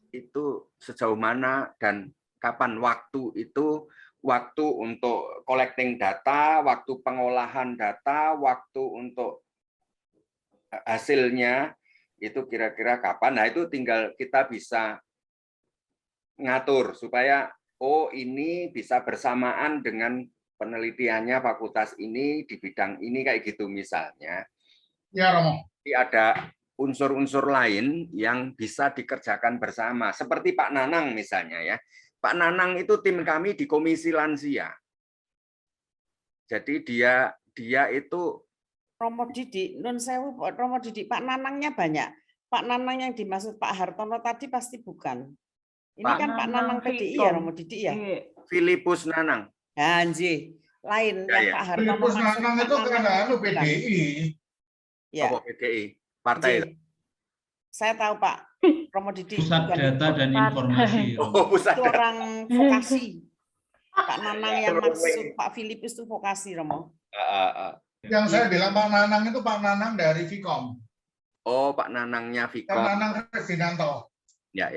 itu sejauh mana dan kapan waktu untuk collecting data, waktu pengolahan data, waktu untuk hasilnya itu kira-kira kapan. Nah, itu tinggal kita bisa ngatur supaya ini bisa bersamaan dengan penelitiannya fakultas ini di bidang ini kayak gitu misalnya. Ya, Romo. Jadi ada unsur-unsur lain yang bisa dikerjakan bersama seperti Pak Nanang misalnya ya. Pak Nanang itu tim kami di Komisi Lansia. Jadi dia itu Romo Didi, Nun Sewu, Romo Didi, Pak Nanangnya banyak. Pak Nanang yang dimaksud Pak Hartono tadi pasti bukan. Ini kan Pak Nanang PDI ya, Romo Didi ya? Filipus Nanang. Anjir, lain Ya, yang ya. Pak Hartono Filipus maksud Nanang Pak itu Nanang kan bukan. PDI. Ya. Oh, PDI, partai. Saya tahu Pak Romo Didi. Pusat Data dan Informasi. Oh, pusat itu orang vokasi. Pak Nanang yang maksud Pak Filipus itu vokasi, Romo. Yang saya bilang Pak Nanang itu Pak Nanang dari Vicom. Oh, Pak Nanangnya Vicom. Pak Nanang Resinanto. Ya.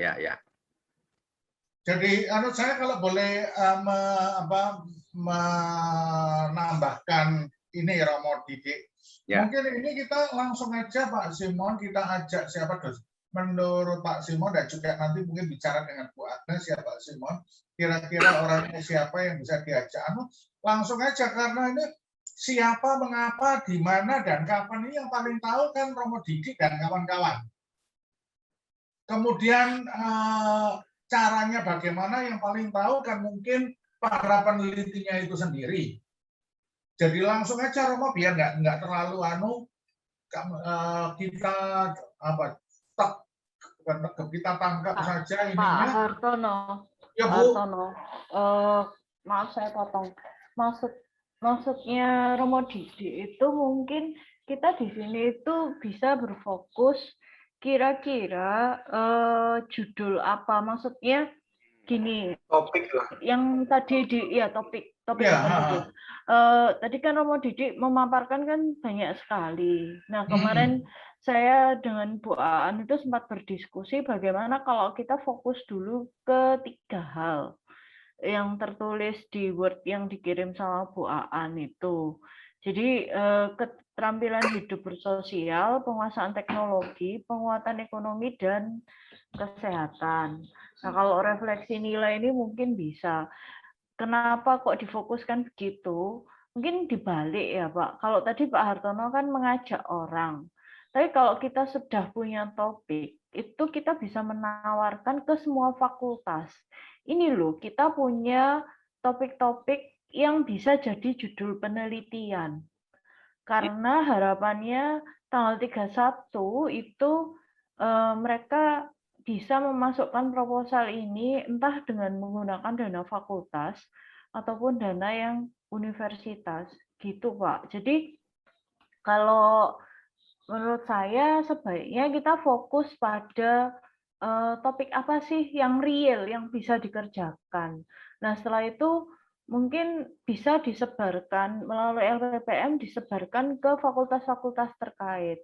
Jadi, saya kalau boleh menambahkan ini Romo Didi. Ya. Mungkin ini kita langsung aja Pak Simon, kita ajak siapa menurut Pak Simon dan juga nanti mungkin bicara dengan Bu Agnes ya Pak Simon. Kira-kira orangnya siapa yang bisa diajak? Langsung aja karena ini siapa, mengapa, di mana dan kapan ini yang paling tahu kan Romo Didi dan kawan-kawan. Kemudian caranya bagaimana yang paling tahu kan mungkin para penelitinya itu sendiri. Jadi langsung aja Romo biar nggak terlalu kita kita tangkap saja ininya. Pak Hartono. Ya, Bu. Hartono. Maaf saya potong. Maksudnya Romo Didi itu mungkin kita di sini itu bisa berfokus kira-kira judul apa, maksudnya gini. Topik lah. Yang tadi topik ya, itu. Tadi kan Romo Didi memaparkan kan banyak sekali. Nah kemarin saya dengan Bu Aan itu sempat berdiskusi bagaimana kalau kita fokus dulu ke 3 hal. yang tertulis di Word yang dikirim sama Bu Aan itu. Jadi keterampilan hidup bersosial, penguasaan teknologi, penguatan ekonomi, dan kesehatan. Nah, kalau refleksi nilai ini mungkin bisa. Kenapa kok difokuskan begitu? Mungkin dibalik ya Pak. Kalau tadi Pak Hartono kan mengajak orang. Tapi kalau kita sudah punya topik, itu kita bisa menawarkan ke semua fakultas. Ini loh, kita punya topik-topik yang bisa jadi judul penelitian. Karena harapannya tanggal 31 itu mereka bisa memasukkan proposal ini entah dengan menggunakan dana fakultas ataupun dana yang universitas. Gitu Pak. Jadi kalau menurut saya sebaiknya kita fokus pada topik apa sih yang real, yang bisa dikerjakan. Nah, setelah itu mungkin bisa disebarkan melalui LPPM, disebarkan ke fakultas-fakultas terkait.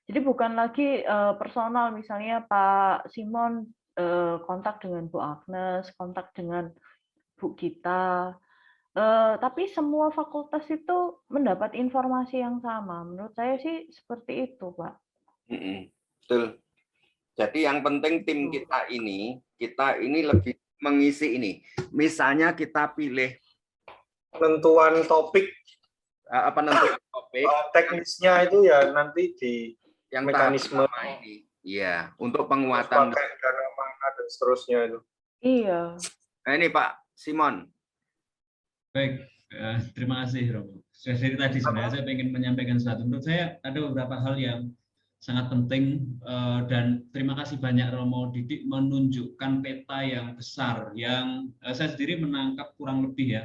Jadi bukan lagi personal, misalnya Pak Simon kontak dengan Bu Agnes, kontak dengan Bu Gita, tapi semua fakultas itu mendapat informasi yang sama. Menurut saya sih seperti itu, Pak. Betul. Jadi yang penting tim kita ini lebih mengisi ini. Misalnya kita pilih penentuan topik, penentuan topik. Teknisnya itu ya nanti di yang mekanisme ini. Iya, untuk penguatan dana mana dan seterusnya itu. Iya. Nah, ini Pak Simon. Baik, terima kasih Romo. Dari tadi sebenarnya saya ingin menyampaikan sesuatu. Menurut saya ada beberapa hal yang sangat penting dan terima kasih banyak Romo Didik menunjukkan peta yang besar yang saya sendiri menangkap kurang lebih ya.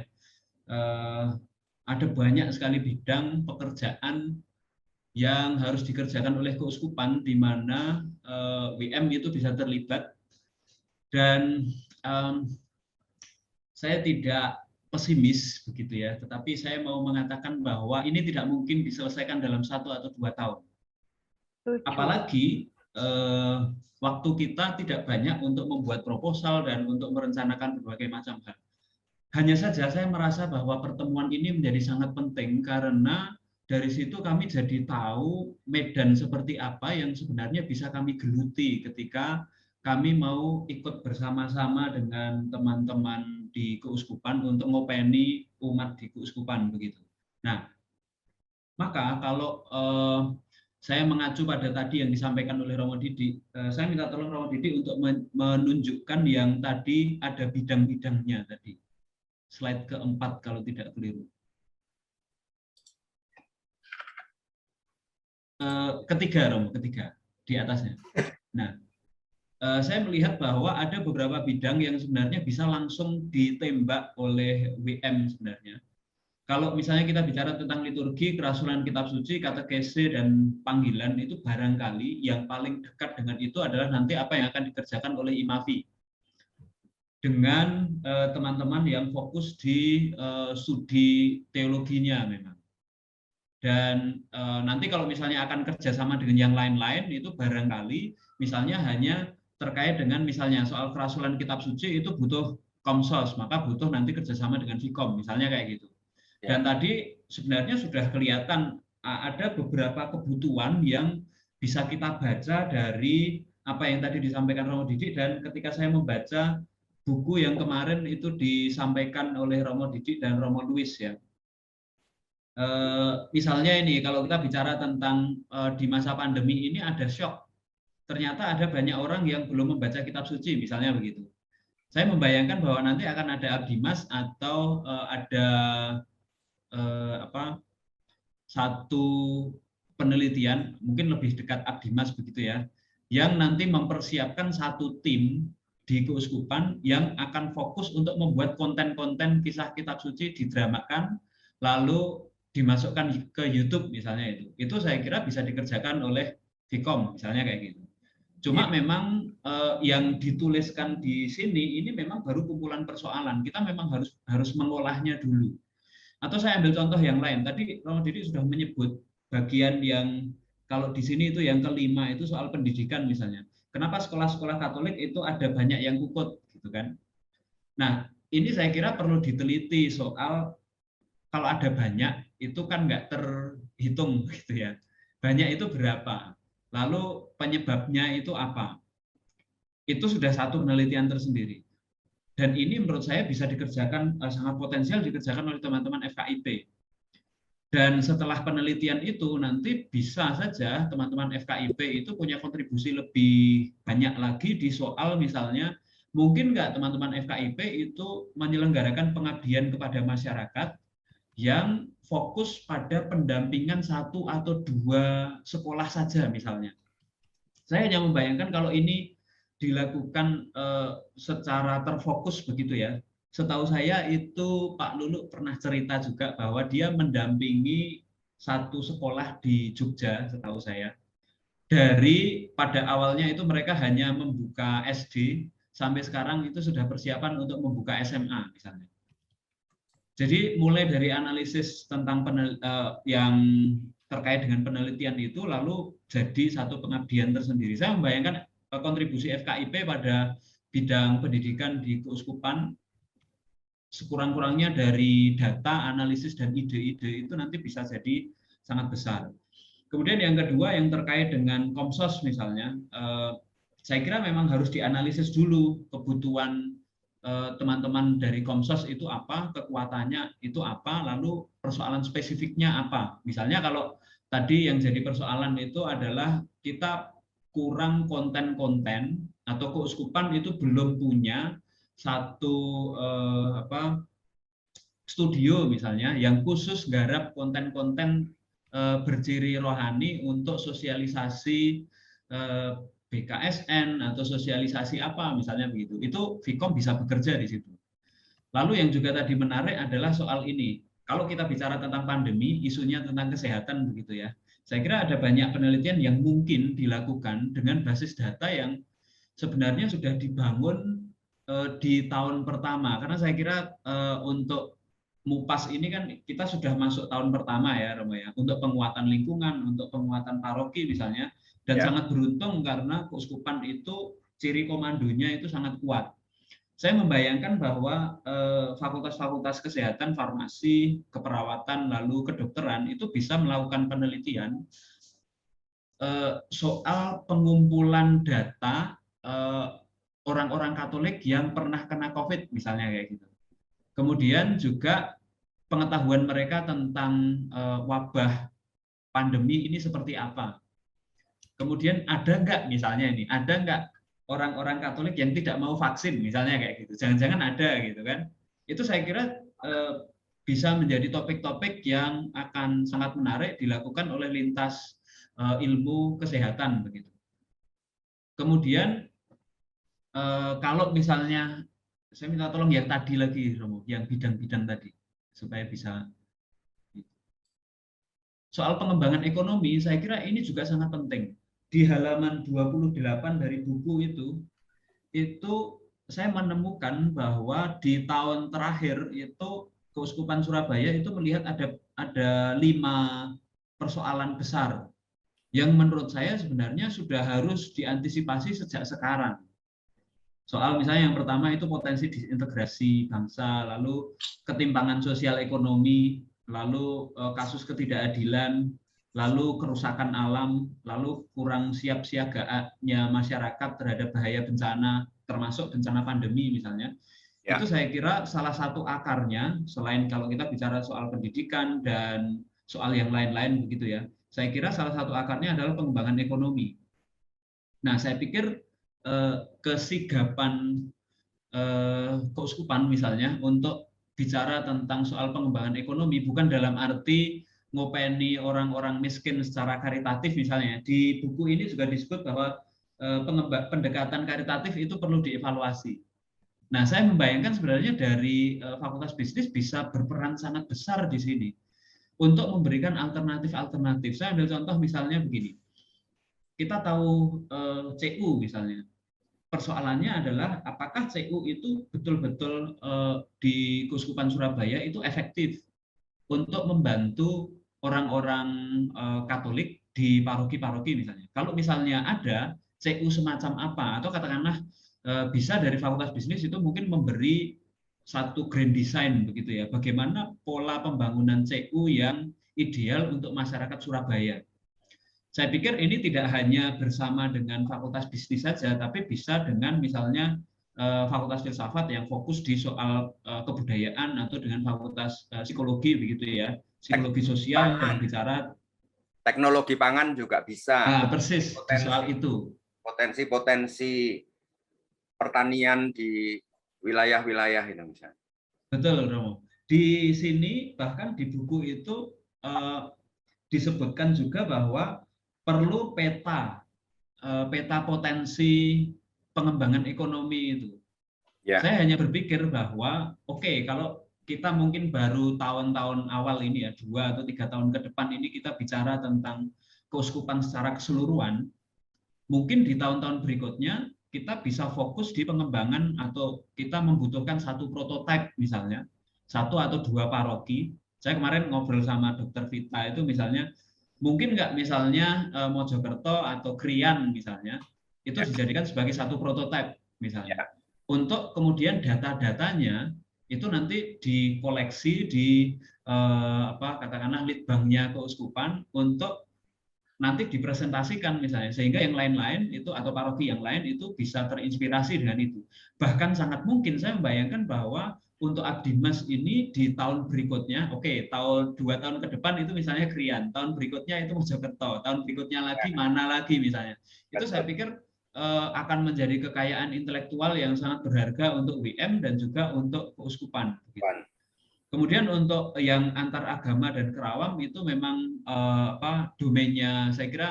Ada banyak sekali bidang pekerjaan yang harus dikerjakan oleh keuskupan di mana WM itu bisa terlibat dan saya tidak pesimis begitu ya, tetapi saya mau mengatakan bahwa ini tidak mungkin diselesaikan dalam 1 atau 2 tahun. Apalagi waktu kita tidak banyak untuk membuat proposal dan untuk merencanakan berbagai macam hal. Hanya saja saya merasa bahwa pertemuan ini menjadi sangat penting karena dari situ kami jadi tahu medan seperti apa yang sebenarnya bisa kami geluti ketika kami mau ikut bersama-sama dengan teman-teman di keuskupan untuk ngopeni umat di keuskupan begitu. Nah, maka kalau saya mengacu pada tadi yang disampaikan oleh Romo Didik, saya minta tolong Romo Didik untuk menunjukkan yang tadi ada bidang-bidangnya tadi. Slide keempat kalau tidak keliru. Ketiga, Romo, ketiga di atasnya. Nah, saya melihat bahwa ada beberapa bidang yang sebenarnya bisa langsung ditembak oleh WM sebenarnya. Kalau misalnya kita bicara tentang liturgi, kerasulan kitab suci, katekese, dan panggilan, itu barangkali yang paling dekat dengan itu adalah nanti apa yang akan dikerjakan oleh IMAVI. Dengan teman-teman yang fokus di studi teologinya memang. Dan nanti kalau misalnya akan kerjasama dengan yang lain-lain, itu barangkali misalnya hanya terkait dengan misalnya soal kerasulan kitab suci itu butuh komsos, maka butuh nanti kerjasama dengan Vkom, misalnya kayak gitu. Dan tadi sebenarnya sudah kelihatan ada beberapa kebutuhan yang bisa kita baca dari apa yang tadi disampaikan Romo Didik, dan ketika saya membaca buku yang kemarin itu disampaikan oleh Romo Didik dan Romo Luis ya. Misalnya ini kalau kita bicara tentang di masa pandemi ini ada shock. Ternyata ada banyak orang yang belum membaca kitab suci, misalnya begitu. Saya membayangkan bahwa nanti akan ada abdimas atau ada satu penelitian, mungkin lebih dekat abdimas begitu ya, yang nanti mempersiapkan satu tim di keuskupan yang akan fokus untuk membuat konten-konten kisah kitab suci didramakan, lalu dimasukkan ke YouTube misalnya itu. Itu saya kira bisa dikerjakan oleh Vkom misalnya kayak gitu. Cuma memang yang dituliskan di sini ini memang baru kumpulan persoalan. Kita memang harus mengolahnya dulu. Atau saya ambil contoh yang lain. Tadi Romo Didik sudah menyebut bagian yang kalau di sini itu yang kelima itu soal pendidikan misalnya. Kenapa sekolah-sekolah Katolik itu ada banyak yang kukut gitu kan? Nah, ini saya kira perlu diteliti soal kalau ada banyak itu kan nggak terhitung gitu ya. Banyak itu berapa? Lalu penyebabnya itu apa? Itu sudah satu penelitian tersendiri. Dan ini menurut saya bisa dikerjakan, sangat potensial dikerjakan oleh teman-teman FKIP. Dan setelah penelitian itu nanti bisa saja teman-teman FKIP itu punya kontribusi lebih banyak lagi di soal misalnya mungkin nggak teman-teman FKIP itu menyelenggarakan pengabdian kepada masyarakat yang fokus pada pendampingan 1 atau 2 sekolah saja misalnya. Saya hanya membayangkan kalau ini dilakukan secara terfokus begitu ya. Setahu saya itu Pak Lulu pernah cerita juga bahwa dia mendampingi 1 sekolah di Jogja, setahu saya. Dari pada awalnya itu mereka hanya membuka SD, sampai sekarang itu sudah persiapan untuk membuka SMA misalnya. Jadi mulai dari analisis tentang yang terkait dengan penelitian itu lalu jadi satu pengabdian tersendiri. Saya membayangkan kontribusi FKIP pada bidang pendidikan di keuskupan sekurang-kurangnya dari data, analisis, dan ide-ide itu nanti bisa jadi sangat besar. Kemudian yang kedua yang terkait dengan Komsos misalnya, saya kira memang harus dianalisis dulu kebutuhan teman-teman dari Komsos itu apa, kekuatannya itu apa, lalu persoalan spesifiknya apa. Misalnya kalau tadi yang jadi persoalan itu adalah kita kurang konten-konten atau keuskupan itu belum punya satu studio misalnya yang khusus garap konten-konten berciri rohani untuk sosialisasi BKSN atau sosialisasi apa misalnya begitu. Itu Vkom bisa bekerja di situ. Lalu yang juga tadi menarik adalah soal ini. Kalau kita bicara tentang pandemi, isunya tentang kesehatan begitu ya. Saya kira ada banyak penelitian yang mungkin dilakukan dengan basis data yang sebenarnya sudah dibangun di tahun pertama. Karena saya kira untuk MUPAS ini kan kita sudah masuk tahun pertama ya Romo ya, untuk penguatan lingkungan, untuk penguatan paroki misalnya, dan sangat beruntung karena keuskupan itu ciri komandonya itu sangat kuat. Saya membayangkan bahwa fakultas-fakultas kesehatan, farmasi, keperawatan, lalu kedokteran itu bisa melakukan penelitian soal pengumpulan data orang-orang Katolik yang pernah kena COVID misalnya kayak gitu. Kemudian juga pengetahuan mereka tentang wabah pandemi ini seperti apa. Kemudian ada nggak misalnya ini, ada nggak orang-orang Katolik yang tidak mau vaksin misalnya kayak gitu. Jangan-jangan ada gitu kan. Itu saya kira bisa menjadi topik-topik yang akan sangat menarik dilakukan oleh lintas ilmu kesehatan begitu. Kemudian kalau misalnya saya minta tolong yang tadi lagi, Romo, yang bidang-bidang tadi, supaya bisa. Soal pengembangan ekonomi, saya kira ini juga sangat penting. Di halaman 28 dari buku itu saya menemukan bahwa di tahun terakhir itu Keuskupan Surabaya itu melihat ada 5 persoalan besar yang menurut saya sebenarnya sudah harus diantisipasi sejak sekarang. Soal misalnya yang pertama itu potensi disintegrasi bangsa, lalu ketimpangan sosial ekonomi, lalu kasus ketidakadilan, lalu kerusakan alam, lalu kurang siap siagaannya masyarakat terhadap bahaya bencana, termasuk bencana pandemi misalnya. Ya. Itu saya kira salah satu akarnya, selain kalau kita bicara soal pendidikan dan soal yang lain-lain begitu ya, saya kira salah satu akarnya adalah pengembangan ekonomi. Nah, saya pikir kesigapan keuskupan misalnya untuk bicara tentang soal pengembangan ekonomi bukan dalam arti ngopeni orang-orang miskin secara karitatif misalnya. Di buku ini juga disebut bahwa pendekatan karitatif itu perlu dievaluasi. Nah, saya membayangkan sebenarnya dari Fakultas Bisnis bisa berperan sangat besar di sini untuk memberikan alternatif-alternatif. Saya ambil contoh misalnya begini. Kita tahu CU misalnya. Persoalannya adalah apakah CU itu betul-betul di Keuskupan Surabaya itu efektif untuk membantu orang-orang Katolik di paroki-paroki misalnya. Kalau misalnya ada CU semacam apa, atau katakanlah bisa dari Fakultas Bisnis itu mungkin memberi satu grand design begitu ya, bagaimana pola pembangunan CU yang ideal untuk masyarakat Surabaya. Saya pikir ini tidak hanya bersama dengan Fakultas Bisnis saja, tapi bisa dengan misalnya Fakultas Filsafat yang fokus di soal kebudayaan, atau dengan Fakultas Psikologi begitu ya, psikologi sosial yang bicara teknologi pangan juga bisa. Persis di soal itu. Potensi pertanian di wilayah-wilayah itu misalnya. Betul, Romo. Di sini bahkan di buku itu disebutkan juga bahwa perlu peta potensi pengembangan ekonomi itu. Ya. Saya hanya berpikir bahwa oke, kalau kita mungkin baru tahun-tahun awal ini ya, 2 atau 3 tahun ke depan ini kita bicara tentang keuskupan secara keseluruhan, mungkin di tahun-tahun berikutnya kita bisa fokus di pengembangan, atau kita membutuhkan satu prototipe misalnya, 1 atau 2 paroki. Saya kemarin ngobrol sama Dr. Vita itu misalnya, mungkin nggak misalnya Mojokerto atau Krian misalnya, itu dijadikan sebagai satu prototipe misalnya. Untuk kemudian data-datanya itu nanti dikoleksi di katakanlah litbangnya keuskupan untuk nanti dipresentasikan misalnya, sehingga yang lain-lain itu atau paroki yang lain itu bisa terinspirasi dengan itu. Bahkan sangat mungkin saya membayangkan bahwa untuk Abdimas ini di tahun berikutnya, tahun 2 tahun ke depan itu misalnya Krian, tahun berikutnya itu Mojokerto, tahun berikutnya lagi mana lagi misalnya. Itu saya pikir akan menjadi kekayaan intelektual yang sangat berharga untuk WM dan juga untuk keuskupan. Kemudian untuk yang antar agama dan kerawang itu memang domainnya, saya kira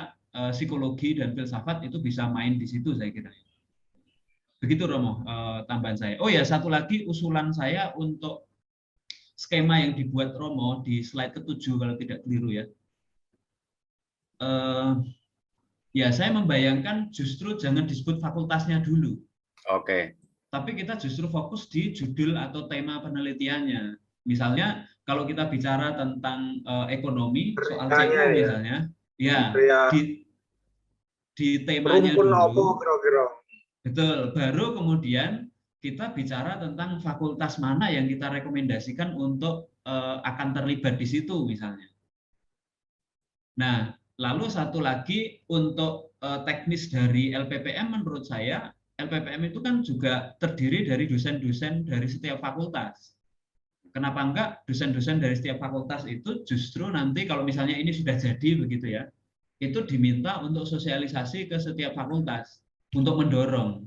psikologi dan filsafat itu bisa main di situ, saya kira. Begitu Romo, tambahan saya. Oh ya, satu lagi usulan saya untuk skema yang dibuat Romo di slide ke-7 kalau tidak keliru ya. Ya, saya membayangkan justru jangan disebut fakultasnya dulu. Oke. Tapi kita justru fokus di judul atau tema penelitiannya. Misalnya kalau kita bicara tentang ekonomi, soal CU misalnya, ya di temanya dulu. Betul, baru kemudian kita bicara tentang fakultas mana yang kita rekomendasikan untuk akan terlibat di situ misalnya. Nah, lalu satu lagi untuk teknis dari LPPM, menurut saya LPPM itu kan juga terdiri dari dosen-dosen dari setiap fakultas. Kenapa enggak dosen-dosen dari setiap fakultas itu justru nanti kalau misalnya ini sudah jadi begitu ya, itu diminta untuk sosialisasi ke setiap fakultas untuk mendorong.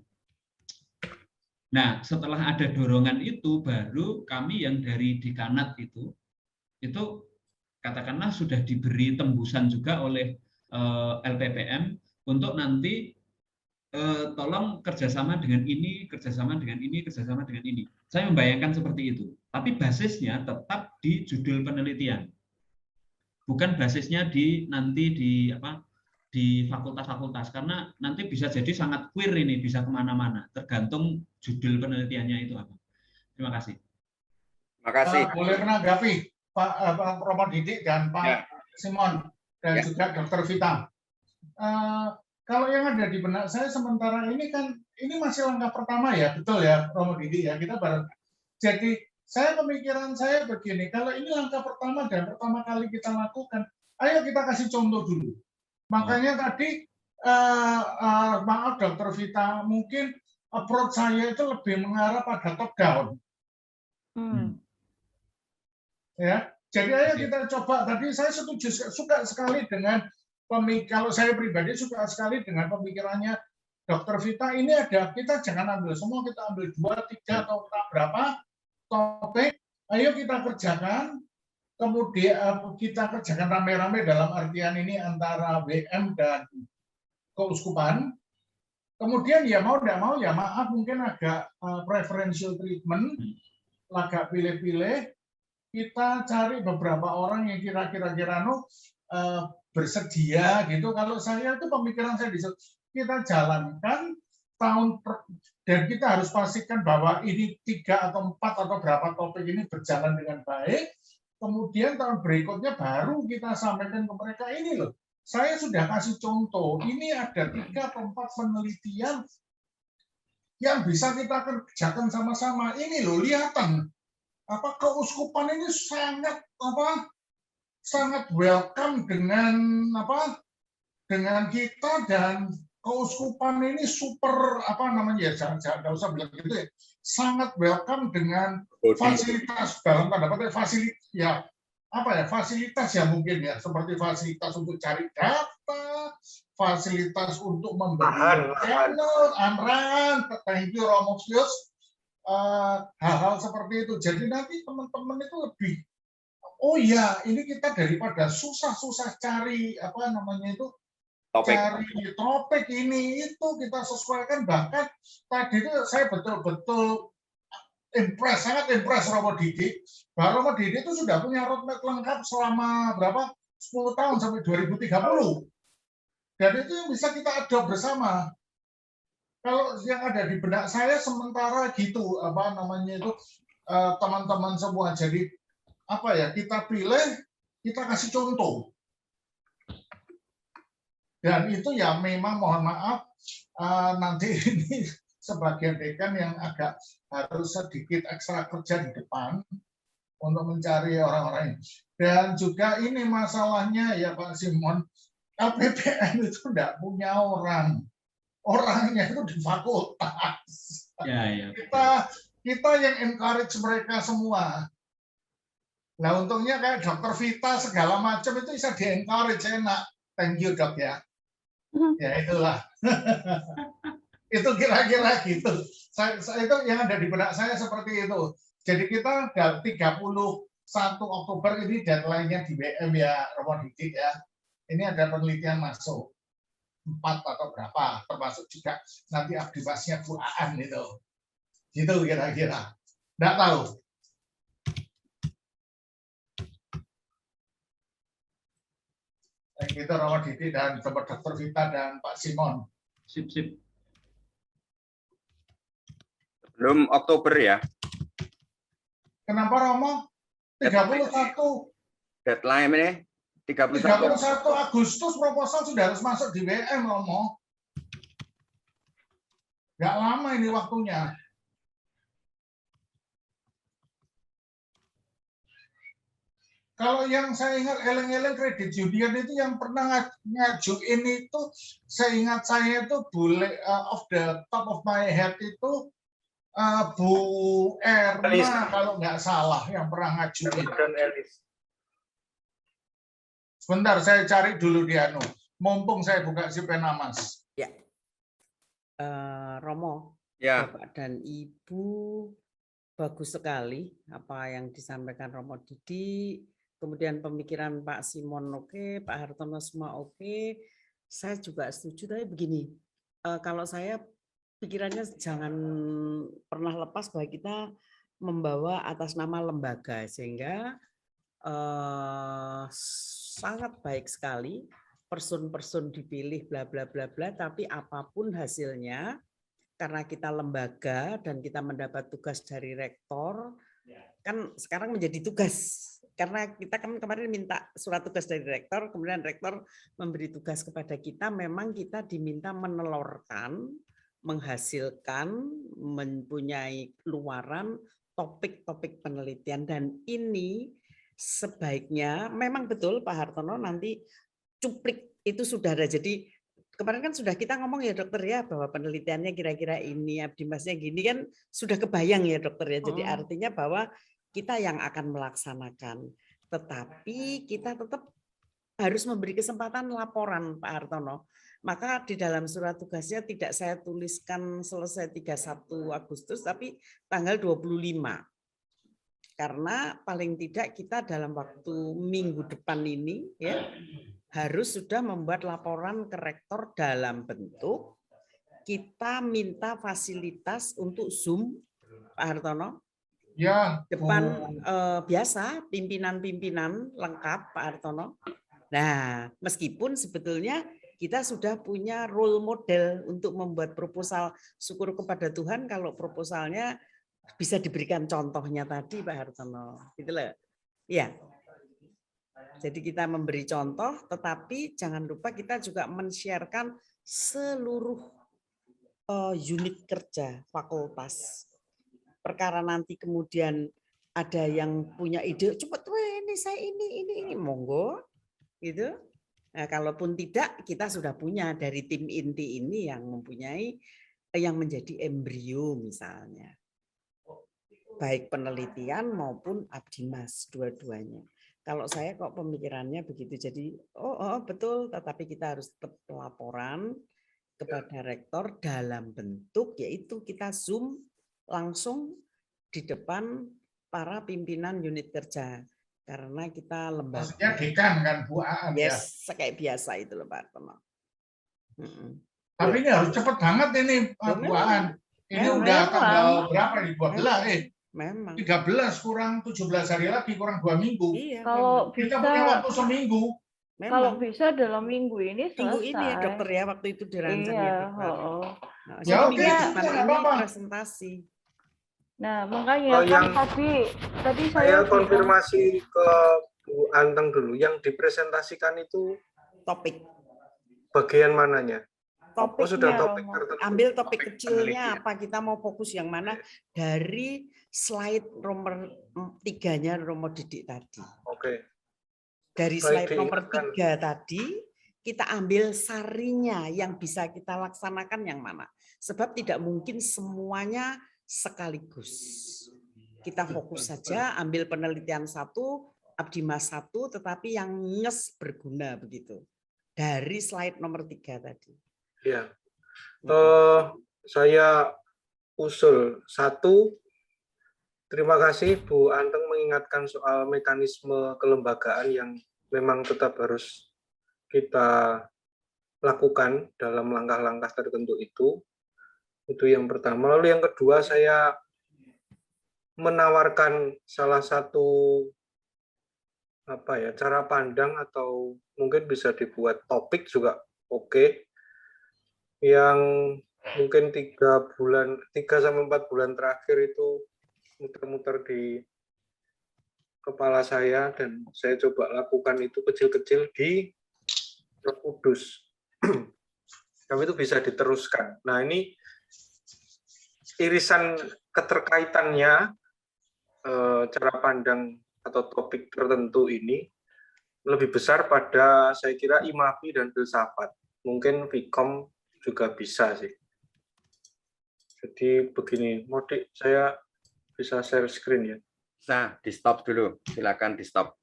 Nah, setelah ada dorongan itu, baru kami yang dari dekanat itu katakanlah sudah diberi tembusan juga oleh LPPM untuk nanti tolong kerjasama dengan ini, kerjasama dengan ini, kerjasama dengan ini. Saya membayangkan seperti itu. Tapi basisnya tetap di judul penelitian, bukan basisnya nanti di fakultas-fakultas, karena nanti bisa jadi sangat queer ini, bisa kemana-mana, tergantung judul penelitiannya itu apa. Terima kasih. Terima kasih. Boleh menanggapi Pak Romo Didik dan Pak Simon dan juga Dr. Vita. Kalau yang ada di benak saya sementara ini kan ini masih langkah pertama ya, betul ya Romo Didik ya, kita baru. Jadi pemikiran saya begini, kalau ini langkah pertama dan pertama kali kita lakukan, ayo kita kasih contoh dulu. Makanya tadi maaf Dr. Vita, mungkin approach saya itu lebih mengarah pada top down. Ya, jadi ayo kita coba. Tadi saya suka sekali dengan kalau saya pribadi suka sekali dengan pemikirannya Dr. Vita. Ini ada, kita jangan ambil semua, kita ambil 2, 3 atau berapa topik. Ayo kita kerjakan. Kemudian kita kerjakan rame-rame dalam artian ini antara WM dan keuskupan. Kemudian ya mau tidak mau ya maaf mungkin agak preferential treatment, agak pilih-pilih. Kita cari beberapa orang yang kira-kira bersedia gitu. Kalau saya itu pemikiran saya kita jalankan dan kita harus pastikan bahwa ini 3 atau 4 atau berapa topik ini berjalan dengan baik. Kemudian tahun berikutnya baru kita sampaikan ke mereka, ini loh, saya sudah kasih contoh, ini ada 3 atau 4 penelitian yang bisa kita kerjakan sama-sama. Ini loh, lihatan keuskupan ini sangat welcome dengan kita, dan keuskupan ini super jangan usah bilang gitu ya, sangat welcome dengan fasilitas dalam tanda petik fasilitas ya mungkin ya, seperti fasilitas untuk cari data, fasilitas untuk memberi channel, Amran, thank you Romoxius, hal-hal seperti itu. Jadi nanti teman-teman itu lebih, oh ya, ini kita daripada susah-susah cari cari topik ini itu kita sesuaikan. Bahkan tadi itu saya betul-betul sangat impress Romo Didi. Bahwa Romo Didi itu sudah punya roadmap lengkap selama 10 tahun sampai 2030. Dan itu yang bisa kita adopt bersama. Kalau yang ada di benak saya sementara gitu, teman-teman semua. Jadi kita pilih, kita kasih contoh. Dan itu ya memang mohon maaf, nanti ini sebagian dekan yang agak harus sedikit ekstra kerja di depan untuk mencari orang-orang ini. Dan juga ini masalahnya ya Pak Simon, LPPN itu tidak punya orangnya itu di fakultas. Ya. Kita yang encourage mereka semua. Nah untungnya kayak Dokter Vita segala macam itu bisa di-encourage, enak. Thank you Dok ya. Ya itulah. Itu kira-kira gitu. Itu yang ada di benak saya seperti itu. Jadi kita 31 Oktober ini deadline-nya di WM ya, Romo Didi ya. Ini ada penelitian masuk 4 atau berapa, termasuk juga nanti aktivasinya Bu Aan itu. Gitu kira-kira. Nggak tahu. Itu Romo Didi dan Dr. Vita dan Pak Simon. Sip. Belum Oktober ya? Kenapa Romo? 31. Deadline ini 31 Agustus proposal sudah harus masuk di WM Romo. Nggak lama ini waktunya. Kalau yang saya ingat eleng-eleng kredit union itu yang pernah ngajuin itu, seingat saya itu off the top of my head itu Bu Erna kalau nggak salah yang pernah ngajuin. Sebentar saya cari dulu dia mumpung saya buka si pena Mas. Ya, Romo, ya. Bapak dan Ibu, bagus sekali apa yang disampaikan Romo Didi. Kemudian pemikiran Pak Simon oke, Pak Hartono semua oke. Saya juga setuju, tapi begini, kalau saya pikirannya jangan pernah lepas bahwa kita membawa atas nama lembaga, sehingga sangat baik sekali person-person dipilih bla bla bla bla, tapi apapun hasilnya, karena kita lembaga dan kita mendapat tugas dari rektor, kan sekarang menjadi tugas. Karena kita kan kemarin minta surat tugas dari rektor, kemudian rektor memberi tugas kepada kita, memang kita diminta menelurkan, menghasilkan, mempunyai luaran topik-topik penelitian. Dan ini sebaiknya, memang betul Pak Hartono nanti cuplik itu sudah ada. Jadi kemarin kan sudah kita ngomong ya dokter ya, bahwa penelitiannya kira-kira ini, Abdi Masnya gini kan sudah kebayang ya dokter ya. Jadi artinya bahwa kita yang akan melaksanakan, tetapi kita tetap harus memberi kesempatan laporan Pak Hartono. Maka di dalam surat tugasnya tidak saya tuliskan selesai 31 Agustus, tapi tanggal 25. Karena paling tidak kita dalam waktu minggu depan ini ya harus sudah membuat laporan ke rektor dalam bentuk kita minta fasilitas untuk Zoom, Pak Hartono. Ya, depan biasa pimpinan-pimpinan lengkap Pak Hartono. Nah, meskipun sebetulnya kita sudah punya role model untuk membuat proposal, syukur kepada Tuhan kalau proposalnya bisa diberikan contohnya tadi Pak Hartono. Gitu loh. Ya. Jadi kita memberi contoh, tetapi jangan lupa kita juga men-sharekan seluruh unit kerja fakultas. Perkara nanti kemudian ada yang punya ide, cepet ini saya ini monggo gitu. Nah, kalaupun tidak, kita sudah punya dari tim inti ini yang mempunyai yang menjadi embrio misalnya. Baik penelitian maupun abdimas dua-duanya. Kalau saya kok pemikirannya begitu, jadi betul, tetapi kita harus tetap laporan kepada rektor dalam bentuk yaitu kita Zoom langsung di depan para pimpinan unit kerja karena kita lembaga. Maksudnya dekan kan Bu Aan ya. Yes, kayak biasa itu loh Pak Tono. Tapi ini harus cepat banget ini Bu Aan. Ini udah tanggal berapa nih? 12 Memang. 13 kurang 17 hari lagi, kurang 2 minggu. Iya, Kalau kita bisa, punya waktu seminggu. memang. Kalau bisa dalam minggu ini selesai. Minggu ini ya dokter ya, waktu itu dirancang ya dokter. Nah, Ya oke, ini presentasi. Nah, makanya kan tadi saya saya konfirmasi ke Bu Anteng dulu. Yang dipresentasikan itu topik. Bagian mananya? Topiknya, sudah topik tertentu. ambil topik kecilnya apa, kita mau fokus yang mana dari slide nomor 3-nya Romo Didik tadi. Oke. Dari slide nomor 3 tadi, kita ambil sarinya yang bisa kita laksanakan yang mana. Sebab tidak mungkin semuanya sekaligus. Kita fokus saja, ambil penelitian 1, abdimas 1, tetapi yang nyes berguna begitu. Dari slide nomor 3 tadi. Ya, saya usul 1. Terima kasih Bu Anteng mengingatkan soal mekanisme kelembagaan yang memang tetap harus kita lakukan dalam langkah-langkah tertentu itu. Itu yang pertama. Lalu yang kedua, saya menawarkan salah satu cara pandang atau mungkin bisa dibuat topik juga oke. Yang mungkin 3 sampai 4 bulan terakhir itu muter-muter di kepala saya dan saya coba lakukan itu kecil-kecil di Roh Kudus. Tapi itu bisa diteruskan. Nah, ini irisan keterkaitannya cara pandang atau topik tertentu ini lebih besar pada saya kira Imafi dan filsafat. Mungkin Vkom juga bisa sih. Jadi begini, Modik, saya bisa share screen ya. Nah, di stop dulu. Silakan di stop.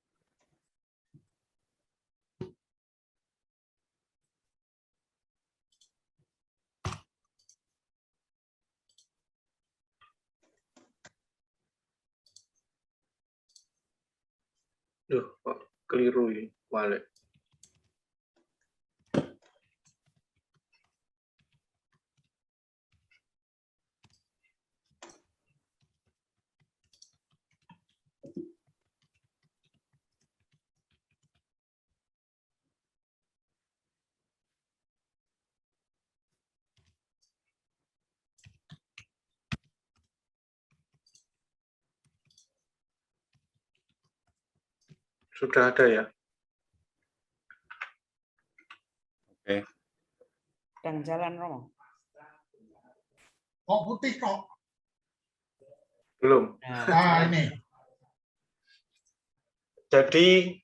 Duh, kok keliru ya, balik. Sudah ada ya? Oke. Dan jalan Romo. Kok putih kok? Belum. Nah, ini. Jadi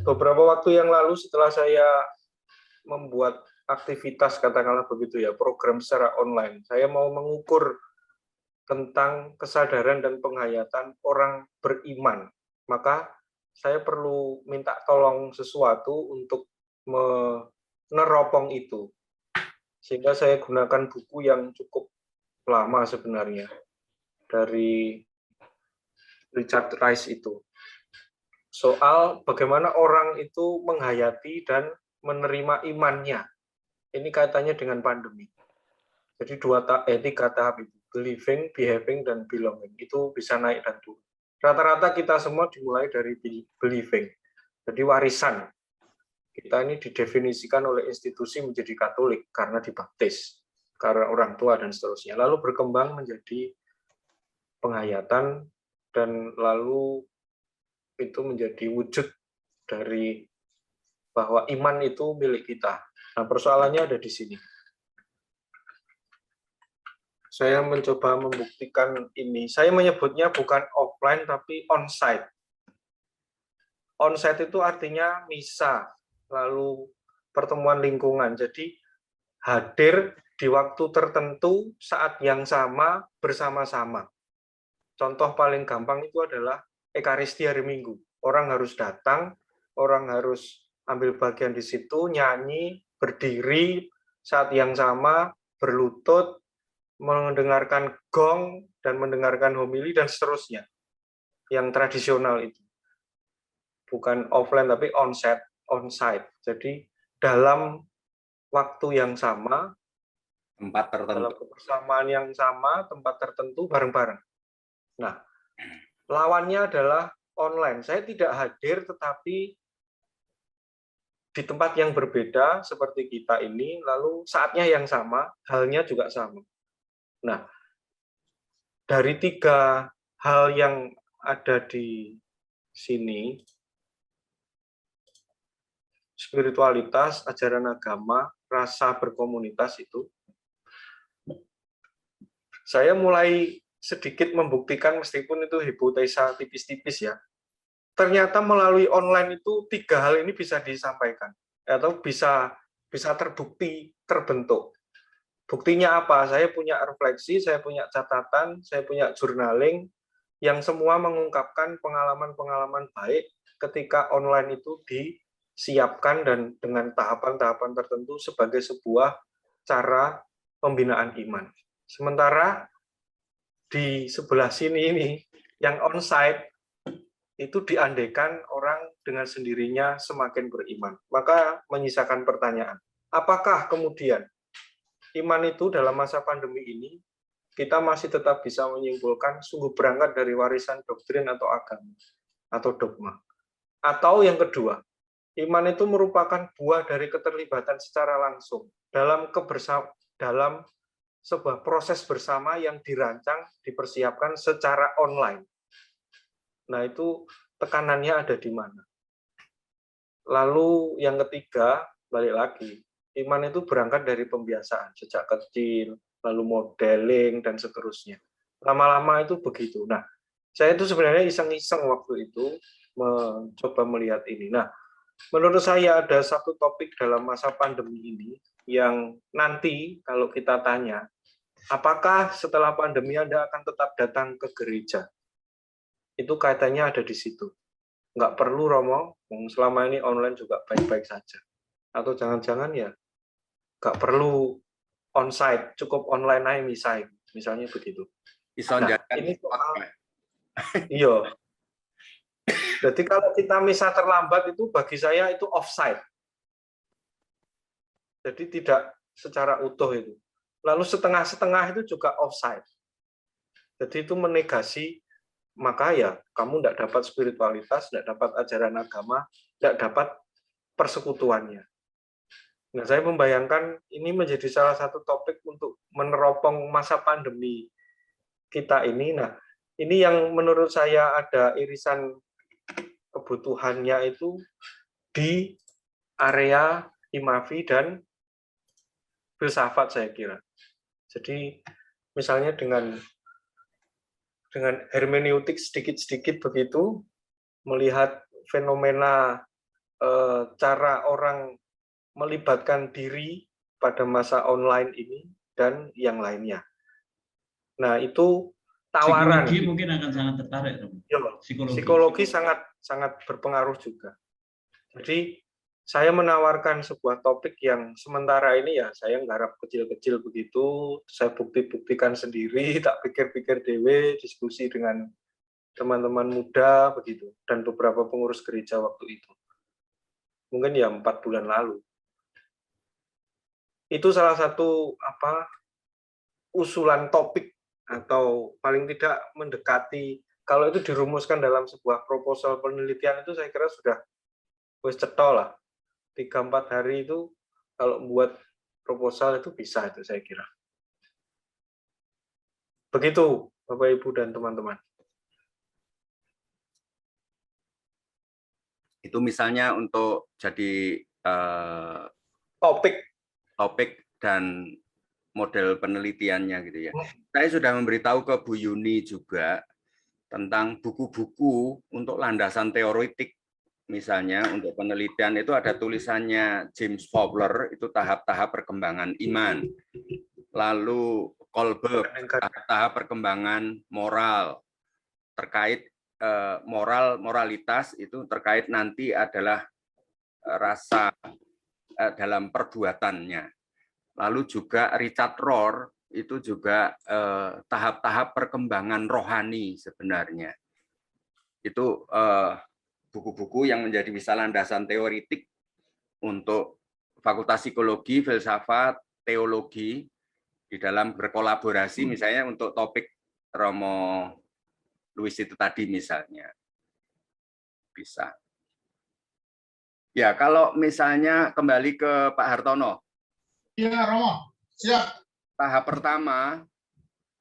beberapa waktu yang lalu setelah saya membuat aktivitas, katakanlah begitu ya, program secara online, saya mau mengukur tentang kesadaran dan penghayatan orang beriman. Maka saya perlu minta tolong sesuatu untuk meneropong itu. Sehingga saya gunakan buku yang cukup lama sebenarnya, dari Richard Rice itu. Soal bagaimana orang itu menghayati dan menerima imannya. Ini kaitannya dengan pandemi. Jadi 3 tahap itu, believing, behaving, dan belonging. Itu bisa naik dan turun. Rata-rata kita semua dimulai dari believing. Jadi warisan. Kita ini didefinisikan oleh institusi menjadi Katolik karena dibaptis, karena orang tua dan seterusnya. Lalu berkembang menjadi penghayatan dan lalu itu menjadi wujud dari bahwa iman itu milik kita. Nah, persoalannya ada di sini. saya mencoba membuktikan ini. Saya menyebutnya bukan offline tapi on-site. On-site itu artinya misa, lalu pertemuan lingkungan. Jadi hadir di waktu tertentu saat yang sama bersama-sama. Contoh paling gampang itu adalah Ekaristi hari Minggu. Orang harus datang, orang harus ambil bagian di situ, nyanyi, berdiri saat yang sama, berlutut, mendengarkan gong, dan mendengarkan homili, dan seterusnya. Yang tradisional itu. Bukan offline, tapi on-site. Jadi dalam waktu yang sama, tempat tertentu, dalam kebersamaan yang sama, tempat tertentu, bareng-bareng. Nah, lawannya adalah online. Saya tidak hadir, tetapi di tempat yang berbeda, seperti kita ini, lalu saatnya yang sama, halnya juga sama. Nah, dari 3 hal yang ada di sini, spiritualitas, ajaran agama, rasa berkomunitas itu, saya mulai sedikit membuktikan meskipun itu hipotesa tipis-tipis ya. Ternyata melalui online itu 3 hal ini bisa disampaikan atau bisa terbukti, terbentuk. Buktinya apa? Saya punya refleksi, saya punya catatan, saya punya journaling yang semua mengungkapkan pengalaman-pengalaman baik ketika online itu disiapkan dan dengan tahapan-tahapan tertentu sebagai sebuah cara pembinaan iman. Sementara di sebelah sini ini, yang on-site, itu diandaikan orang dengan sendirinya semakin beriman. Maka menyisakan pertanyaan, apakah kemudian iman itu dalam masa pandemi ini, kita masih tetap bisa menyimpulkan sungguh berangkat dari warisan doktrin atau agama, atau dogma. Atau yang kedua, iman itu merupakan buah dari keterlibatan secara langsung dalam sebuah proses bersama yang dirancang, dipersiapkan secara online. Nah, itu tekanannya ada di mana? Lalu yang ketiga, balik lagi, iman itu berangkat dari pembiasaan sejak kecil, lalu modeling, dan seterusnya. Lama-lama itu begitu. Nah, saya itu sebenarnya iseng-iseng waktu itu mencoba melihat ini. Nah, menurut saya ada satu topik dalam masa pandemi ini yang nanti kalau kita tanya, apakah setelah pandemi Anda akan tetap datang ke gereja? Itu kaitannya ada di situ. Nggak perlu, Romo, selama ini online juga baik-baik saja. Atau jangan-jangan ya nggak perlu on-site, cukup online aja misalnya begitu. Nah, ini soal, iya. Jadi kalau kita misa terlambat itu bagi saya itu off-site. Jadi tidak secara utuh itu. Lalu setengah-setengah itu juga off-site. Jadi itu menegasi, maka ya kamu tidak dapat spiritualitas, tidak dapat ajaran agama, tidak dapat persekutuannya. Nah, saya membayangkan ini menjadi salah satu topik untuk meneropong masa pandemi kita ini. Nah, ini yang menurut saya ada irisan kebutuhannya itu di area imafi dan filsafat, saya kira. Jadi misalnya dengan hermeneutik sedikit-sedikit begitu, melihat fenomena cara orang melibatkan diri pada masa online ini dan yang lainnya. Nah, itu tawaran. Psikologi mungkin akan sangat tertarik. Psikologi sangat berpengaruh juga. Jadi saya menawarkan sebuah topik yang sementara ini ya saya nggarap kecil-kecil begitu, saya buktikan sendiri, tak pikir-pikir dewe, diskusi dengan teman-teman muda begitu dan beberapa pengurus gereja waktu itu. Mungkin ya 4 bulan lalu. Itu salah satu usulan topik atau paling tidak mendekati, kalau itu dirumuskan dalam sebuah proposal penelitian itu saya kira sudah wis cetha lah. 3-4 hari itu kalau buat proposal itu bisa itu saya kira. Begitu Bapak Ibu dan teman-teman. Itu misalnya untuk jadi topik dan model penelitiannya gitu ya. Saya sudah memberitahu ke Bu Yuni juga tentang buku-buku untuk landasan teoretik. Misalnya untuk penelitian itu ada tulisannya James Fowler, itu tahap-tahap perkembangan iman. Lalu Kohlberg, tahap perkembangan moral. Terkait moralitas itu terkait nanti adalah rasa dalam perbuatannya. Lalu juga Richard Rohr itu juga tahap-tahap perkembangan rohani sebenarnya. Itu buku-buku yang menjadi bisa landasan teoretik untuk Fakultas Psikologi, Filsafat, Teologi di dalam berkolaborasi misalnya untuk topik Romo Luis itu tadi misalnya. Bisa. Ya, kalau misalnya kembali ke Pak Hartono. Iya, Romo. Siap. Tahap pertama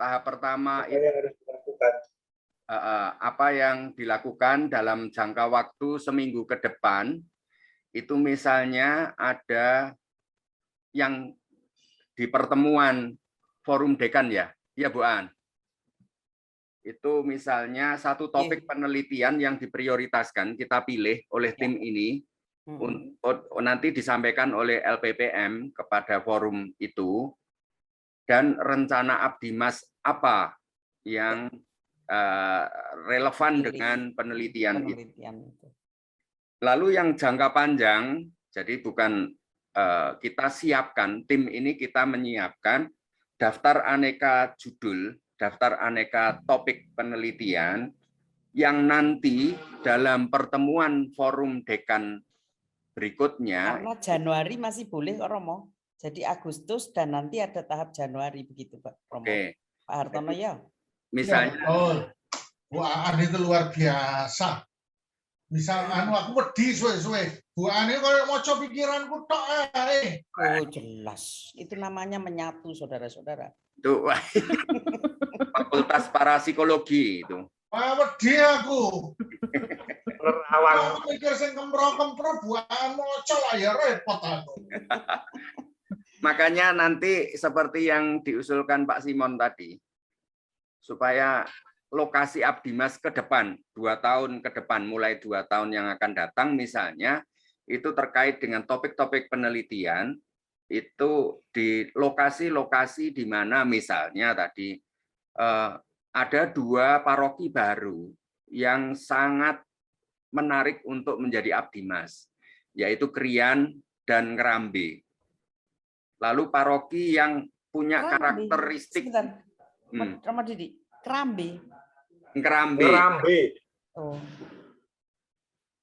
Apa yang harus dilakukan? Apa yang dilakukan dalam jangka waktu seminggu ke depan, itu misalnya ada yang di pertemuan forum dekan ya, ya Bu An. Itu misalnya satu topik penelitian yang diprioritaskan, kita pilih oleh tim ini, nanti disampaikan oleh LPPM kepada forum itu, dan rencana Abdimas apa yang relevan dengan penelitian itu. Lalu yang jangka panjang, jadi bukan kita siapkan, tim ini kita menyiapkan daftar aneka judul, daftar aneka topik penelitian yang nanti dalam pertemuan forum dekan berikutnya. Karena Januari masih boleh kok Romo. Jadi Agustus dan nanti ada tahap Januari begitu Pak Romo. Oke. Pak Hartono ya. Misalnya. Bu Aan itu luar biasa. Misal aku wedi suwe-suwe. Bu Aan ini kalau mau coba pikiranku tok Oh jelas. Itu namanya menyatu saudara-saudara. Itu Fakultas Parapsikologi itu. Wedi aku. Nerawang. Aku mikir sing kempro-kempro Bu Aan mau coba ya repot aku. Makanya nanti seperti yang diusulkan Pak Simon tadi, supaya lokasi Abdimas ke depan, 2 tahun ke depan, mulai 2 tahun yang akan datang misalnya, itu terkait dengan topik-topik penelitian, itu di lokasi-lokasi di mana misalnya tadi ada 2 paroki baru yang sangat menarik untuk menjadi Abdimas, yaitu Krian dan Ngerambe. Lalu paroki yang punya karakteristik. Sebentar. Romo Didi, Kerambe. Ngerambe. Oh.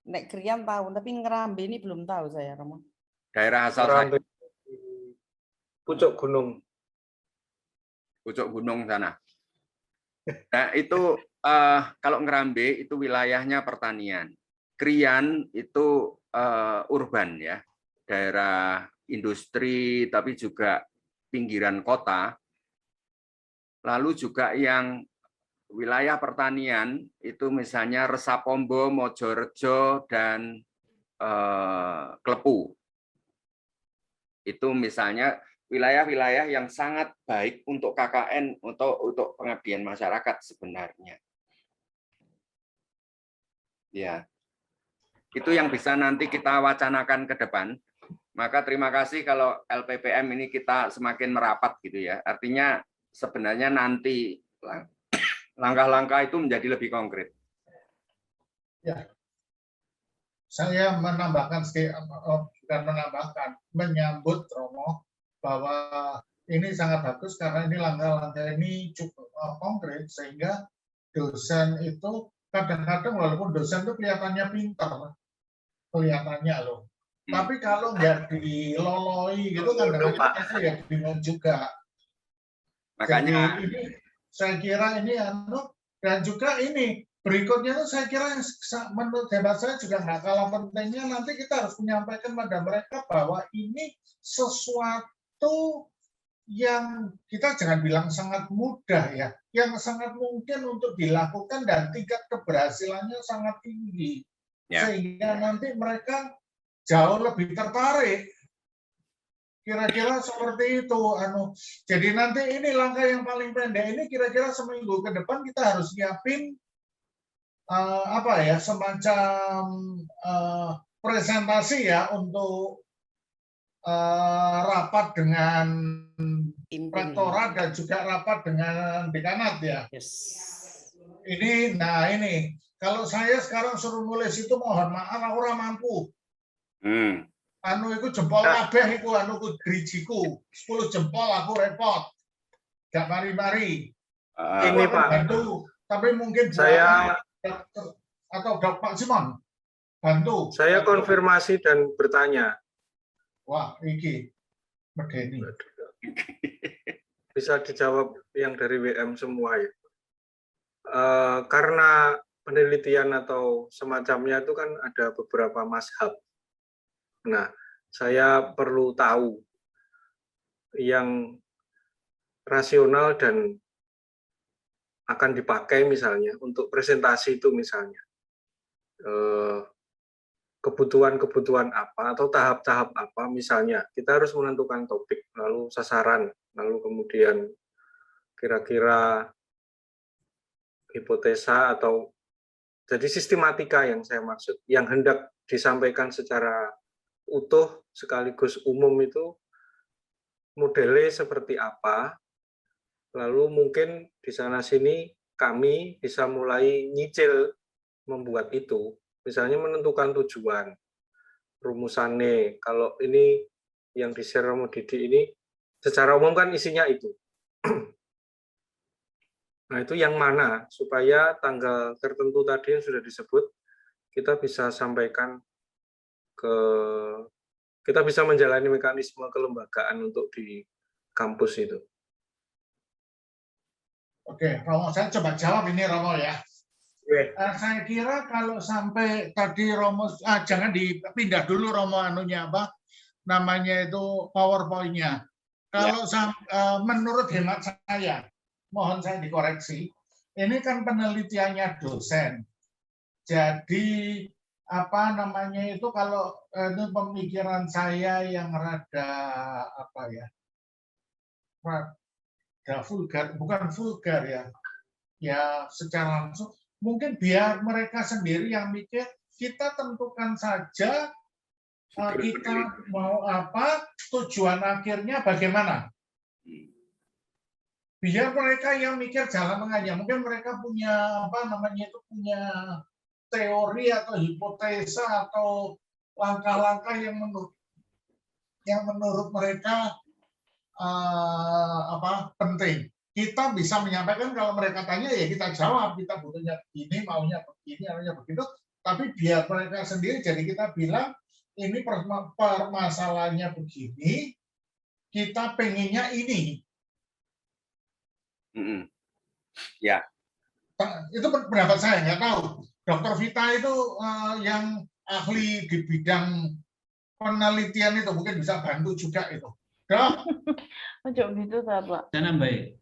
Nek Krian tahu, tapi Ngerambe ini belum tahu saya, Romo. Daerah asal saya. Pucuk Gunung. Pucuk Gunung sana. Nah, itu kalau Ngerambe itu wilayahnya pertanian. Krian itu urban ya. Daerah industri tapi juga pinggiran kota. Lalu juga yang wilayah pertanian itu misalnya Resapombo, Mojorejo dan Klepu. Itu misalnya wilayah-wilayah yang sangat baik untuk KKN, untuk pengabdian masyarakat sebenarnya. Ya. Itu yang bisa nanti kita wacanakan ke depan. Maka terima kasih kalau LPPM ini kita semakin merapat gitu ya. Artinya sebenarnya nanti langkah-langkah itu menjadi lebih konkret. Ya. Saya menambahkan menyambut Romo bahwa ini sangat bagus karena ini langkah-langkah ini cukup konkret sehingga dosen itu kadang-kadang walaupun dosen itu kelihatannya pintar, kelihatannya loh. Tapi kalau nggak diloloi gitu kadang-kadang ya bingung juga. Makanya jadi ini saya kira ini dan juga ini berikutnya itu saya kira menurut hemat saya juga nggak kalah pentingnya nanti kita harus menyampaikan pada mereka bahwa ini sesuatu yang kita jangan bilang sangat mudah ya, yang sangat mungkin untuk dilakukan dan tingkat keberhasilannya sangat tinggi. Sehingga nanti mereka jauh lebih tertarik Kira-kira seperti itu. Jadi nanti ini langkah yang paling pendek ini kira-kira seminggu ke depan kita harus nyiapin semacam presentasi ya untuk rapat dengan rektorat dan juga rapat dengan dekanat ya. Yes. Ini kalau saya sekarang suruh nulis itu mohon maaf aku ora mampu. Iku jempol kabeh iku ku drijiku. 10 jempol aku repot. Gak mari-mari. Ini Pak. Bantu, tapi mungkin Saya atau Pak Simon bantu. Saya konfirmasi dan bertanya. Wah, iki medeni. Bisa dijawab yang dari WM semua ya. Karena penelitian atau semacamnya itu kan ada beberapa mazhab. Nah, saya perlu tahu yang rasional dan akan dipakai misalnya untuk presentasi itu misalnya. Kebutuhan-kebutuhan apa atau tahap-tahap apa misalnya. Kita harus menentukan topik, lalu sasaran, lalu kemudian kira-kira hipotesa atau jadi sistematika yang saya maksud, yang hendak disampaikan secara utuh sekaligus umum itu modelnya seperti apa, lalu mungkin di sana-sini kami bisa mulai nyicil membuat itu, misalnya menentukan tujuan, rumusannya, kalau ini yang di-share Romo Didi ini, secara umum kan isinya itu. Nah, itu yang mana supaya tanggal tertentu tadi yang sudah disebut kita bisa sampaikan kita bisa menjalani mekanisme kelembagaan untuk di kampus itu. Oke, Romo, saya coba jawab ini Romo ya. Saya kira kalau sampai tadi Romo, jangan dipindah dulu Romo namanya itu PowerPoint-nya. Kalau menurut hemat saya, mohon saya dikoreksi, ini kan penelitiannya dosen. Jadi kalau itu pemikiran saya yang rada vulgar, bukan vulgar ya. Ya secara langsung mungkin biar mereka sendiri yang mikir, kita tentukan saja kita mau apa, tujuan akhirnya bagaimana. Biar mereka yang mikir jalan tengahnya. Mungkin mereka punya punya teori atau hipotesa atau langkah-langkah yang menurut mereka penting. Kita bisa menyampaikan, kalau mereka tanya ya kita jawab, kita butuhnya begini, maunya begini, maunya begitu. Tapi biar mereka sendiri, jadi kita bilang ini permasalahannya begini, kita pengennya ini. Ya. Itu pendapat saya, nggak tahu. Dr. Vita itu yang ahli di bidang penelitian itu mungkin bisa bantu juga itu. Macam gitu Pak. Saya nambahin.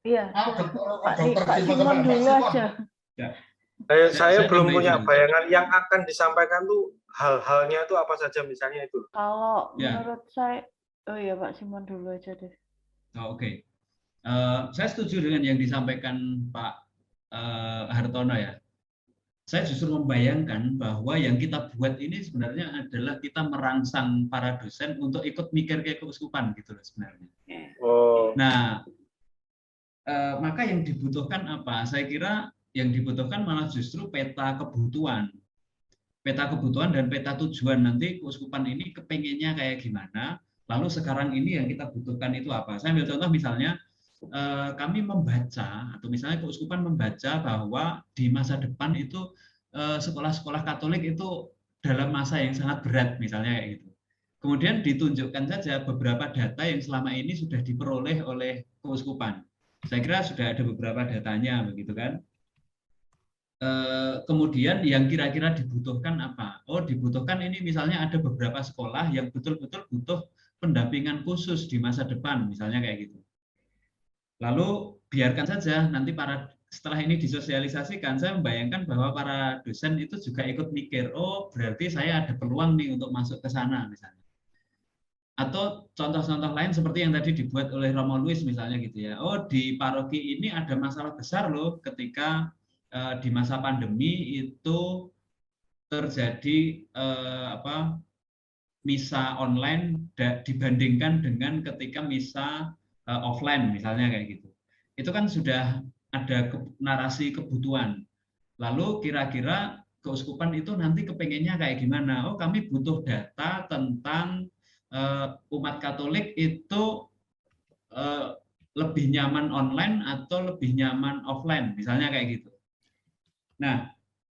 Iya. Pak Simon dulu aja. Saya belum punya bayangan yang akan disampaikan tuh hal-halnya itu apa saja misalnya itu. Kalau menurut saya, Pak Simon dulu aja deh. Oke. Saya setuju dengan yang disampaikan Pak Hartono ya. Saya justru membayangkan bahwa yang kita buat ini sebenarnya adalah kita merangsang para dosen untuk ikut mikir ke keuskupan gitu loh sebenarnya. Nah, maka yang dibutuhkan apa? Saya kira yang dibutuhkan malah justru peta kebutuhan dan peta tujuan. Nanti keuskupan ini kepengennya kayak gimana, lalu sekarang ini yang kita butuhkan itu apa. Saya ambil contoh misalnya kami membaca atau misalnya keuskupan membaca bahwa di masa depan itu sekolah-sekolah Katolik itu dalam masa yang sangat berat misalnya kayak gitu. Kemudian ditunjukkan saja beberapa data yang selama ini sudah diperoleh oleh keuskupan. Saya kira sudah ada beberapa datanya begitu kan. Kemudian yang kira-kira dibutuhkan apa? Dibutuhkan ini misalnya ada beberapa sekolah yang betul-betul butuh pendampingan khusus di masa depan misalnya kayak gitu. Lalu biarkan saja nanti setelah ini disosialisasikan, saya membayangkan bahwa para dosen itu juga ikut mikir, berarti saya ada peluang nih untuk masuk ke sana misalnya. Atau contoh-contoh lain seperti yang tadi dibuat oleh Romo Luis misalnya gitu ya. Oh, di paroki ini ada masalah besar loh ketika di masa pandemi itu terjadi misa online dibandingkan dengan ketika misa offline misalnya kayak gitu. Itu kan sudah ada narasi kebutuhan. Lalu kira-kira keuskupan itu nanti kepengennya kayak gimana? Oh, kami butuh data tentang umat Katolik itu lebih nyaman online atau lebih nyaman offline, misalnya kayak gitu. Nah,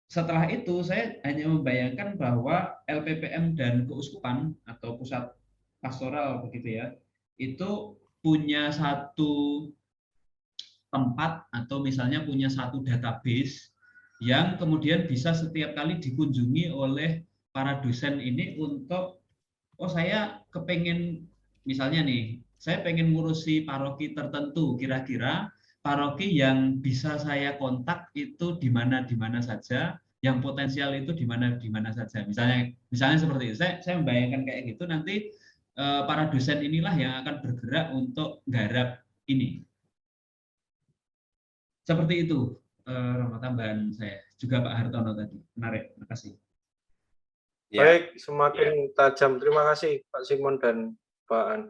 setelah itu saya hanya membayangkan bahwa LPPM dan keuskupan atau pusat pastoral begitu ya, itu punya satu tempat atau misalnya punya satu database yang kemudian bisa setiap kali dikunjungi oleh para dosen ini untuk, oh saya kepengen, misalnya nih, saya pengen ngurusi paroki tertentu, kira-kira paroki yang bisa saya kontak itu di mana saja, yang potensial itu di mana saja. Misalnya seperti itu. Saya membayangkan kayak gitu, nanti para dosen inilah yang akan bergerak untuk nggarap ini. Seperti itu tambahan saya. Juga Pak Hartono tadi. Menarik. Terima kasih. Baik, semakin tajam. Terima kasih Pak Simon dan Pak An.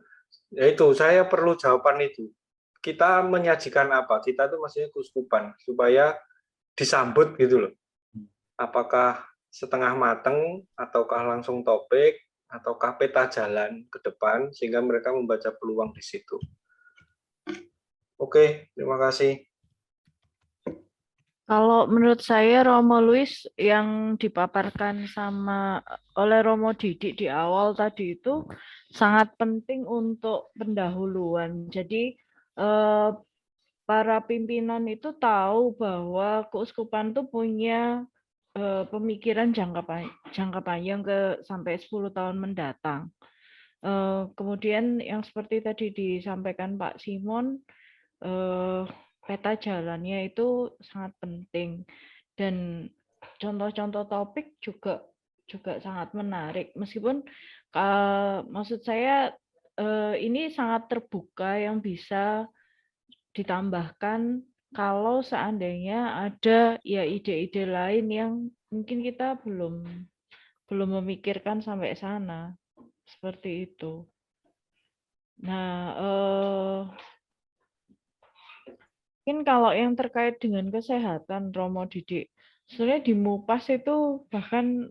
Ya itu, saya perlu jawaban itu. Kita menyajikan apa? Kita itu maksudnya keuskupan supaya disambut gitu loh. Apakah setengah mateng ataukah langsung topik ataukah peta jalan ke depan sehingga mereka membaca peluang di situ. Oke, terima kasih. Kalau menurut saya Romo Luis yang dipaparkan oleh Romo Didik di awal tadi itu sangat penting untuk pendahuluan. Jadi para pimpinan itu tahu bahwa keuskupan itu punya pemikiran jangka panjang sampai 10 tahun mendatang. Kemudian yang seperti tadi disampaikan Pak Simon, peta jalannya itu sangat penting dan contoh-contoh topik juga sangat menarik, meskipun maksud saya ini sangat terbuka yang bisa ditambahkan kalau seandainya ada ya ide-ide lain yang mungkin kita belum memikirkan sampai sana, seperti itu. Nah, mungkin kalau yang terkait dengan kesehatan, Romo Didik, sebenarnya di MUPAS itu bahkan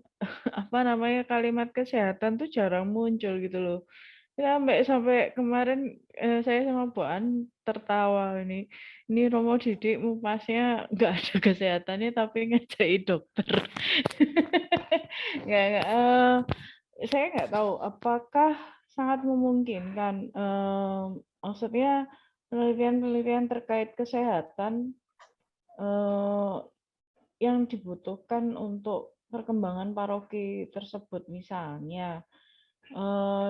kalimat kesehatan tuh jarang muncul gitu loh. Sampai kemarin saya sama Bu An tertawa ini Romo Didik MUPASnya nggak ada kesehatannya tapi ngajai dokter. Saya nggak tahu apakah sangat memungkinkan. Maksudnya penelitian-penelitian terkait kesehatan yang dibutuhkan untuk perkembangan paroki tersebut, misalnya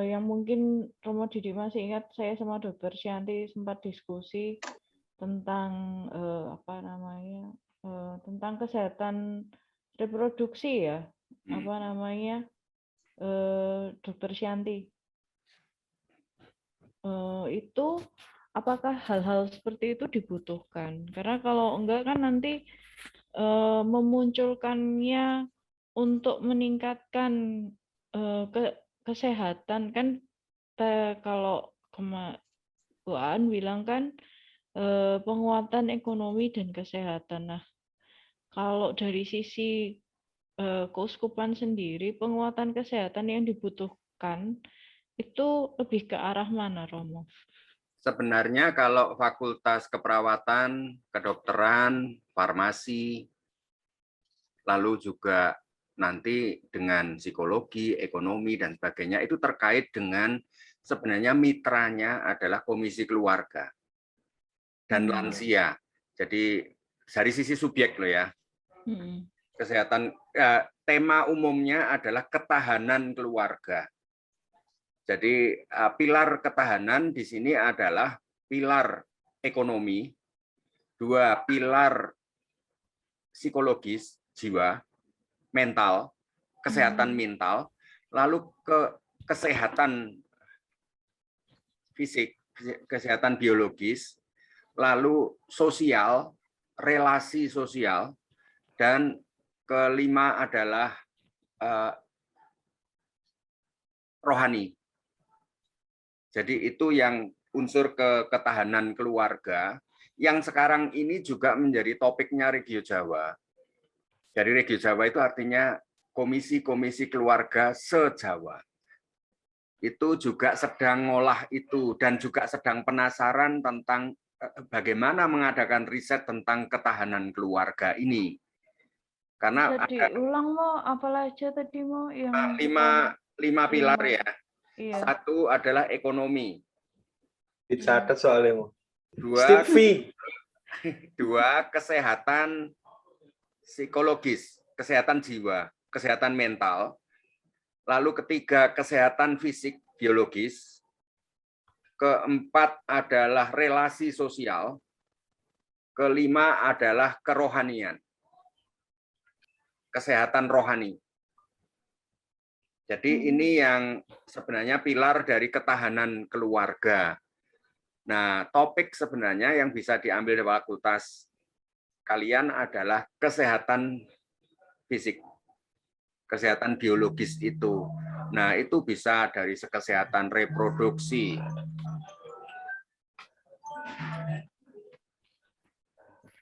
yang mungkin Romo Didik masih ingat, saya sama Dr. Syanti sempat diskusi tentang tentang kesehatan reproduksi ya, Dr. Syanti. Itu apakah hal-hal seperti itu dibutuhkan? Karena kalau enggak kan nanti memunculkannya untuk meningkatkan kesehatan kan, kalau Tuhan bilang kan penguatan ekonomi dan kesehatan. Nah, kalau dari sisi keuskupan sendiri, penguatan kesehatan yang dibutuhkan itu lebih ke arah mana, Romo? Sebenarnya kalau fakultas keperawatan, kedokteran, farmasi, lalu juga nanti dengan psikologi, ekonomi, dan sebagainya, itu terkait dengan sebenarnya mitranya adalah komisi keluarga dan lansia. Jadi dari sisi subjek loh ya. Kesehatan, tema umumnya adalah ketahanan keluarga. Jadi pilar ketahanan di sini adalah pilar ekonomi, 2 pilar psikologis, jiwa, mental, kesehatan mental, lalu kesehatan fisik, kesehatan biologis, lalu sosial, relasi sosial, dan kelima adalah rohani. Jadi itu yang unsur ketahanan keluarga yang sekarang ini juga menjadi topiknya Regio Jawa. Jadi Regio Jawa itu artinya komisi-komisi keluarga se-Jawa. Itu juga sedang ngolah itu dan juga sedang penasaran tentang bagaimana mengadakan riset tentang ketahanan keluarga ini. Karena bisa diulang mau apa aja tadi mau yang lima pilar ya. Iya. Satu adalah ekonomi. Dicatat soalnya mau. Dua kesehatan psikologis, kesehatan jiwa, kesehatan mental. Lalu ketiga kesehatan fisik biologis. Keempat adalah relasi sosial. Kelima adalah kerohanian. Kesehatan rohani. Jadi ini yang sebenarnya pilar dari ketahanan keluarga. Nah, topik sebenarnya yang bisa diambil dari fakultas kalian adalah kesehatan fisik, kesehatan biologis itu. Nah, itu bisa dari kesehatan reproduksi,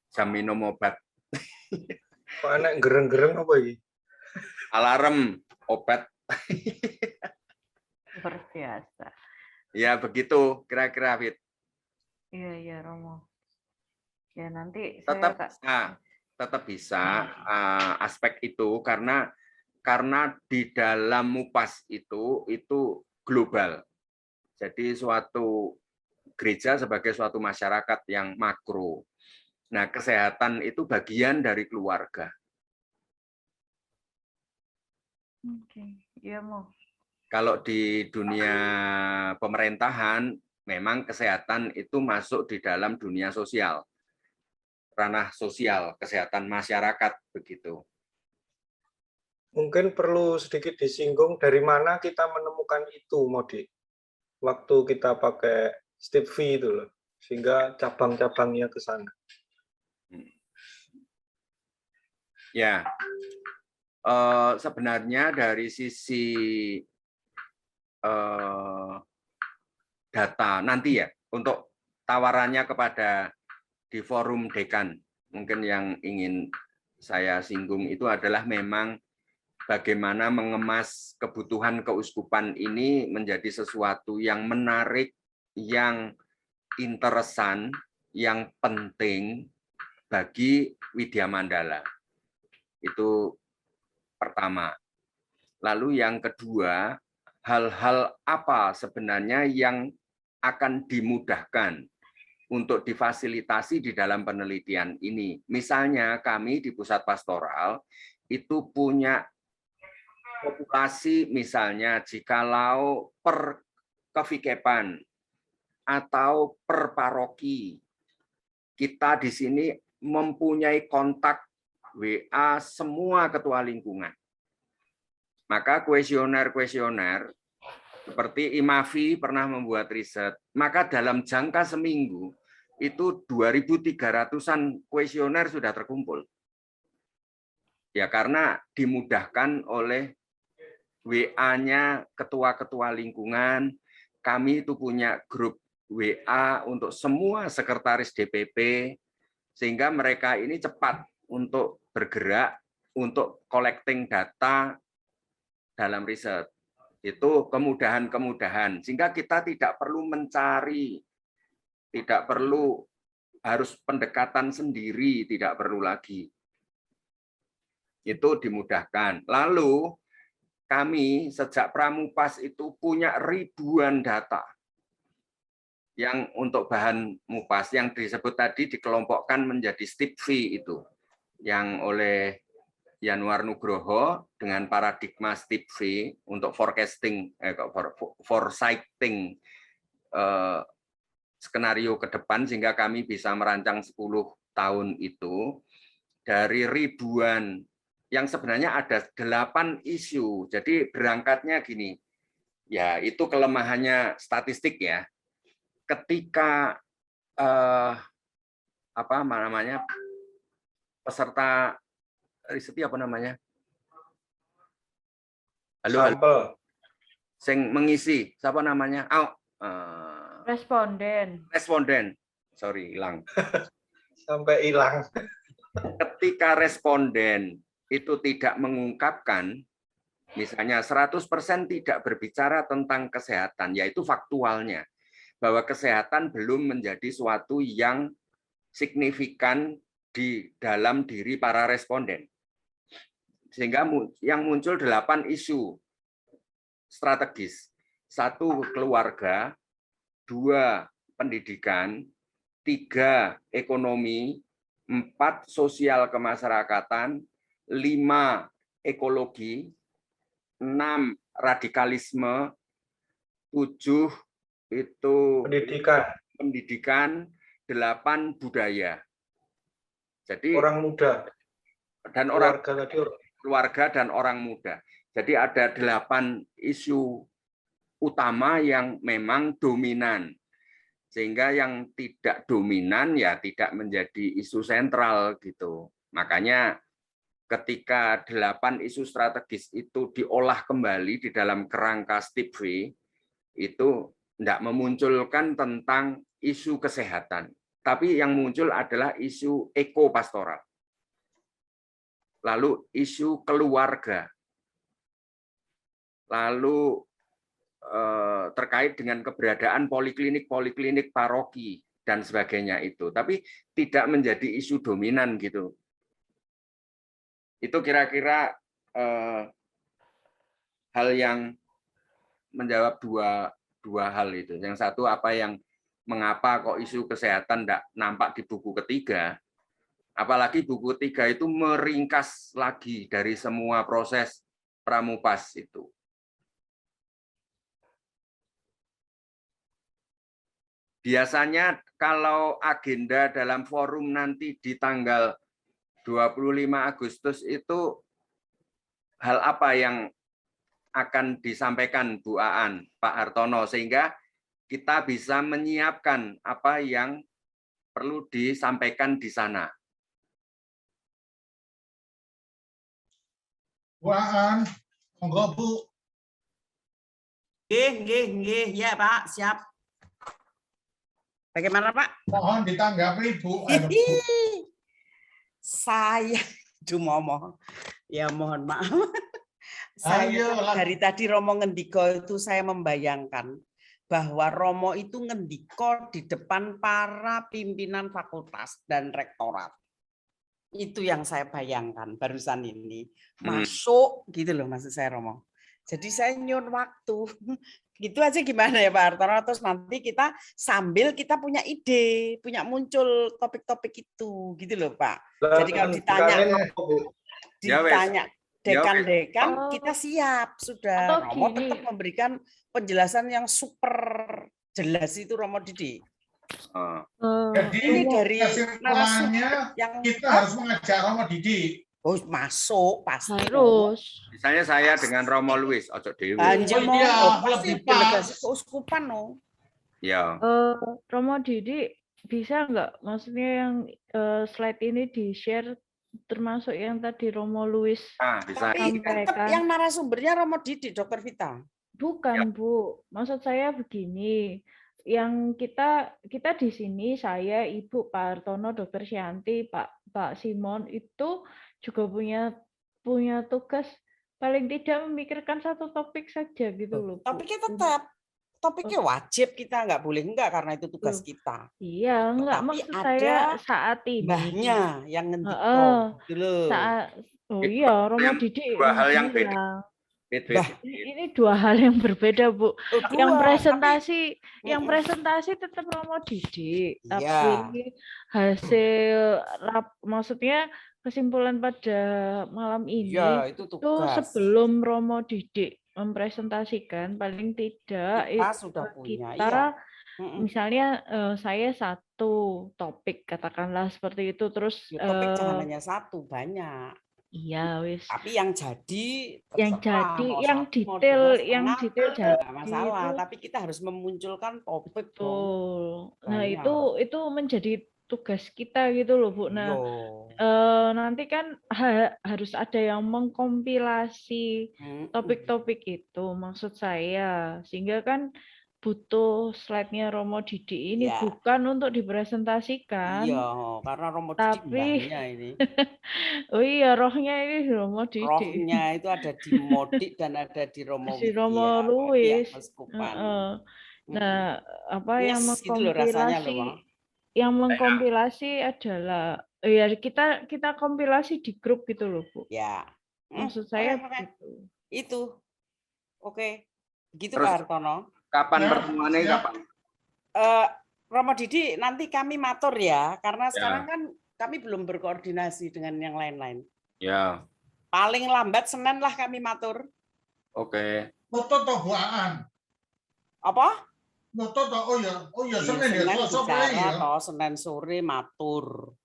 jam minum obat. Kok anak gereng-gereng apa ini? Alarm, obat. Luar biasa. Ya, begitu kira-kira, Fit. Iya, Romo. Ya, nanti tetap bisa aspek itu karena di dalam MUPAS itu global. Jadi suatu gereja sebagai suatu masyarakat yang makro. Nah, kesehatan itu bagian dari keluarga. Oke, iya mau. Kalau di dunia pemerintahan, memang kesehatan itu masuk di dalam dunia sosial, ranah sosial, kesehatan masyarakat, begitu. Mungkin perlu sedikit disinggung dari mana kita menemukan itu, Modi. Waktu kita pakai Step V itu loh, sehingga cabang-cabangnya ke sana. Ya, sebenarnya dari sisi data nanti ya, untuk tawarannya kepada di forum dekan, mungkin yang ingin saya singgung itu adalah memang bagaimana mengemas kebutuhan keuskupan ini menjadi sesuatu yang menarik, yang interesan, yang penting bagi Widya Mandala. Itu pertama. Lalu yang kedua, hal-hal apa sebenarnya yang akan dimudahkan untuk difasilitasi di dalam penelitian ini. Misalnya kami di Pusat Pastoral itu punya populasi, misalnya jikalau per kevikepan atau per paroki, kita di sini mempunyai kontak WA semua ketua lingkungan. Maka kuesioner seperti IMAVI pernah membuat riset, maka dalam jangka seminggu itu 2.300-an kuesioner sudah terkumpul. Ya karena dimudahkan oleh WA-nya ketua-ketua lingkungan, kami itu punya grup WA untuk semua sekretaris DPP, sehingga mereka ini cepat untuk bergerak, untuk collecting data dalam riset. Itu kemudahan-kemudahan, sehingga kita tidak perlu mencari, tidak perlu harus pendekatan sendiri, tidak perlu lagi. Itu dimudahkan. Lalu kami sejak Pramupas itu punya ribuan data yang untuk bahan MUPAS yang disebut tadi dikelompokkan menjadi Step V itu, yang oleh Yanuar Nugroho dengan paradigma Step V untuk forecasting, foresighting skenario ke depan, sehingga kami bisa merancang 10 tahun itu dari ribuan yang sebenarnya ada 8 isu. Jadi berangkatnya gini, ya itu kelemahannya statistik ya. ketika apa namanya peserta riset apa namanya? Halo, Sampel. sing mengisi siapa namanya? Responden. Sorry, hilang. Sampai hilang. Ketika responden itu tidak mengungkapkan, misalnya 100% tidak berbicara tentang kesehatan, yaitu faktualnya, bahwa kesehatan belum menjadi suatu yang signifikan di dalam diri para responden. Sehingga yang muncul 8 isu strategis. 1, keluarga, 2, pendidikan, 3, ekonomi, 4, sosial kemasyarakatan, 5, ekologi, 6, radikalisme, 7, itu pendidikan, 8, budaya. Jadi orang muda dan keluarga dan orang muda. Jadi ada 8 isu utama yang memang dominan. Sehingga yang tidak dominan ya tidak menjadi isu sentral gitu. Makanya ketika 8 isu strategis itu diolah kembali di dalam kerangka STIP-V, itu tidak memunculkan tentang isu kesehatan. Tapi yang muncul adalah isu ekopastoral. Lalu isu keluarga. Lalu terkait dengan keberadaan poliklinik paroki dan sebagainya itu. Tapi tidak menjadi isu dominan gitu. Itu kira-kira hal yang menjawab dua hal itu. Yang satu mengapa kok isu kesehatan tidak nampak di buku ketiga, apalagi buku ketiga itu meringkas lagi dari semua proses Pramupas itu. Biasanya kalau agenda dalam forum nanti di tanggal 25 Agustus itu hal apa yang akan disampaikan Bu Aan, Pak Hartono, sehingga kita bisa menyiapkan apa yang perlu disampaikan di sana. Bu Aan, monggo Bu. Nggih, ya Pak, siap. Bagaimana Pak? Mohon ditanggapi Bu. Saya, ya mohon maaf. Saya dari tadi Romo ngendiko itu saya membayangkan bahwa Romo itu ngendiko di depan para pimpinan fakultas dan rektorat. Itu yang saya bayangkan barusan ini. Masuk gitu loh maksud saya Romo. Jadi saya nyun waktu. Gitu aja gimana ya Pak Hartono. Terus nanti kita sambil kita punya ide, punya muncul topik-topik itu gitu loh Pak. Jadi kalau ditanya dekan-dekan kita siap sudah. Romo tetap memberikan penjelasan yang super jelas itu Romo Didi. Jadi ini dari narasumber yang kita harus mengajak Romo Didi. Oh, masuk pasti harus. Misalnya saya dengan Romo Luis, ojo dewi. Lebih delegasi keuskupan no. Ya. Romo Didi bisa nggak? Maksudnya yang slide ini di-share termasuk yang tadi Romo Luis sampaikan. Tetap yang narasumbernya Romo Didi, Dr. Vita. Bukan, Bu. Maksud saya begini, yang kita di sini, saya, Ibu, Pak Hartono, Dr. Syanti, Pak Simon itu juga punya tugas paling tidak memikirkan satu topik saja gitu loh. Topiknya tetap. Topiknya wajib, kita nggak boleh enggak karena itu tugas kita. Iya, enggak maksud saya saat ini. Mbahnya yang ngendiko dulu. Iya, Romo Didi. Dua hal yang beda. Ini dua hal yang berbeda, Bu. Yang presentasi tetap Romo Didi, tapi hasil maksudnya kesimpulan pada malam ini itu sebelum Romo Didi mempresentasikan paling tidak kita sudah punya misalnya saya satu topik katakanlah seperti itu terus topik jangan hanya satu, banyak Iya, wis. Tapi yang jadi Yang terserah, jadi, mau yang satu, mau detail, dua, yang setengah, detail nggak jadi masalah. itu Tapi kita harus memunculkan topik dong. betul. Nah, Banyak. itu menjadi tugas kita gitu loh, Bu. Nah, Iya. nanti kan harus ada yang mengkompilasi topik-topik itu, maksud saya. Sehingga kan butuh slide-nya Romo Didi ini Ya. bukan untuk dipresentasikan, Iya, karena Romo Didi tapi mbahnya ini. oh iya, rohnya ini Romo Didi. Rohnya itu ada di Modik dan ada di Romo Si Romo Widya, Luis. Keuskupan. Nah, apa yang Yes, gitu loh rasanya loh, Bang. yang mengkompilasi adalah ya kita kompilasi di grup gitu loh, Bu. Ya. Maksud saya Oke. begitu. Itu. Oke. Gitu Terus, Pak Hartono. Kapan pertemuannya? Kapan? Romo Didi, nanti kami matur ya, karena Ya. sekarang kan kami belum berkoordinasi dengan yang lain-lain. Ya. Paling lambat Senin lah kami matur. Oke. Foto toh buaan. Apa? Foto toh, oh ya Senin ya, Senin Selasa bicara ya. toh, Senin sore matur.